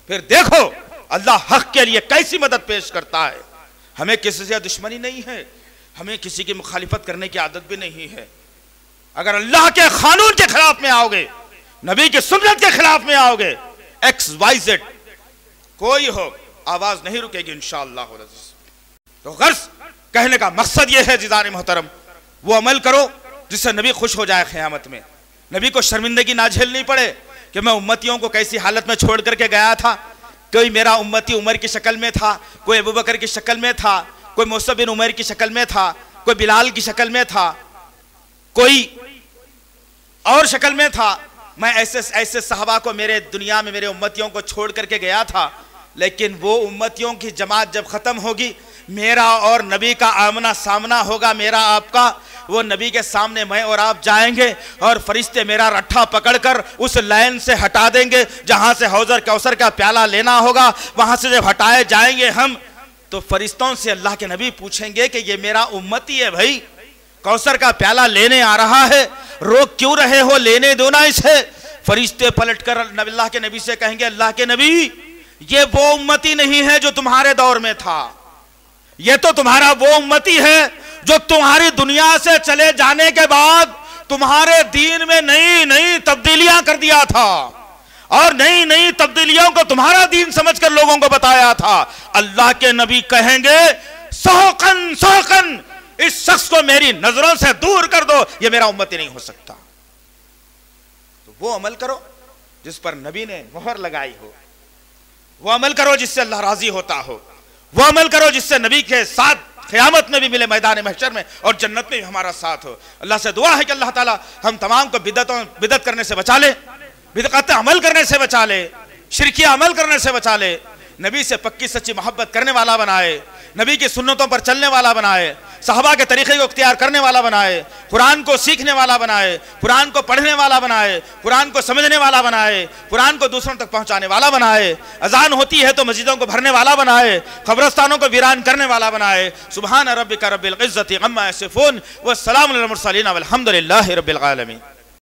پھر دیکھو اللہ حق کے لیے کیسی مدد پیش کرتا ہے. ہمیں کسی سے دشمنی نہیں ہے, ہمیں کسی کی مخالفت کرنے کی عادت بھی نہیں ہے. اگر اللہ کے قانون کے خلاف میں آؤ گے, نبی کی سنت کے خلاف میں آؤ گے, XYZ کوئی ہو, آواز نہیں رکے گی انشاءاللہ. تو غرض کہنے کا مقصد یہ ہے عزیزان محترم, وہ عمل کرو جس سے نبی خوش ہو جائے قیامت میں, نبی کو شرمندگی نہ جھیلنی پڑے کہ میں امتیوں کو کیسی حالت میں چھوڑ کر کے گیا تھا. کوئی میرا امتی عمر کی شکل میں تھا, کوئی ابوبکر کی شکل میں تھا, کوئی مصعب بن عمیر کی شکل میں تھا, کوئی بلال کی شکل میں تھا, کوئی اور شکل میں تھا. میں ایسے صحابہ کو میرے دنیا میں میرے امتیوں کو چھوڑ کر کے گیا تھا, لیکن وہ امتیوں کی جماعت جب ختم ہوگی, میرا اور نبی کا آمنا سامنا ہوگا, میرا آپ کا. وہ نبی کے سامنے میں اور آپ جائیں گے اور فرشتے میرا رٹھا پکڑ کر اس لائن سے ہٹا دیں گے جہاں سے حوض کوثر کا پیالہ لینا ہوگا. وہاں سے جب ہٹائے جائیں گے ہم, تو فرشتوں سے اللہ کے نبی پوچھیں گے کہ یہ میرا امتی ہے بھائی, کوثر کا پیالہ لینے آ رہا ہے, روک کیوں رہے ہو, لینے دو نا اسے. فرشتے پلٹ کر اللہ کے نبی سے کہیں گے اللہ کے نبی یہ وہ امتی نہیں ہے جو تمہارے دور میں تھا، یہ تو تمہارا وہ امتی ہے جو تمہاری دنیا سے چلے جانے کے بعد تمہارے دین میں نئی نئی تبدیلیاں کر دیا تھا اور نئی نئی تبدیلیوں کو تمہارا دین سمجھ کر لوگوں کو بتایا تھا۔ اللہ کے نبی کہیں گے سوقن سوقن اس شخص کو میری نظروں سے دور کر دو، یہ میرا امتی نہیں ہو سکتا۔ تو وہ عمل کرو جس پر نبی نے مہر لگائی ہو، وہ عمل کرو جس سے اللہ راضی ہوتا ہو، وہ عمل کرو جس سے نبی کے ساتھ قیامت میں بھی ملے، میدان محشر میں اور جنت میں بھی ہمارا ساتھ ہو۔ اللہ سے دعا ہے کہ اللہ تعالی ہم تمام کو بدعت کرنے سے بچا لے، بدعت عمل کرنے سے بچا لے، شرکیہ عمل کرنے سے بچا لے، نبی سے پکی سچی محبت کرنے والا بنائے، نبی کی سنتوں پر چلنے والا بنائے، صحابہ کے طریقے کو اختیار کرنے والا بنائے، قرآن کو سیکھنے والا بنائے، قرآن کو پڑھنے والا بنائے، قرآن کو سمجھنے والا بنائے، قرآن کو دوسروں تک پہنچانے والا بنائے، اذان ہوتی ہے تو مسجدوں کو بھرنے والا بنائے، قبرستانوں کو ویران کرنے والا بنائے۔ سبحان ربک رب العزت عما یصفون والسلام علی المرسلین والحمد للہ رب العالمین۔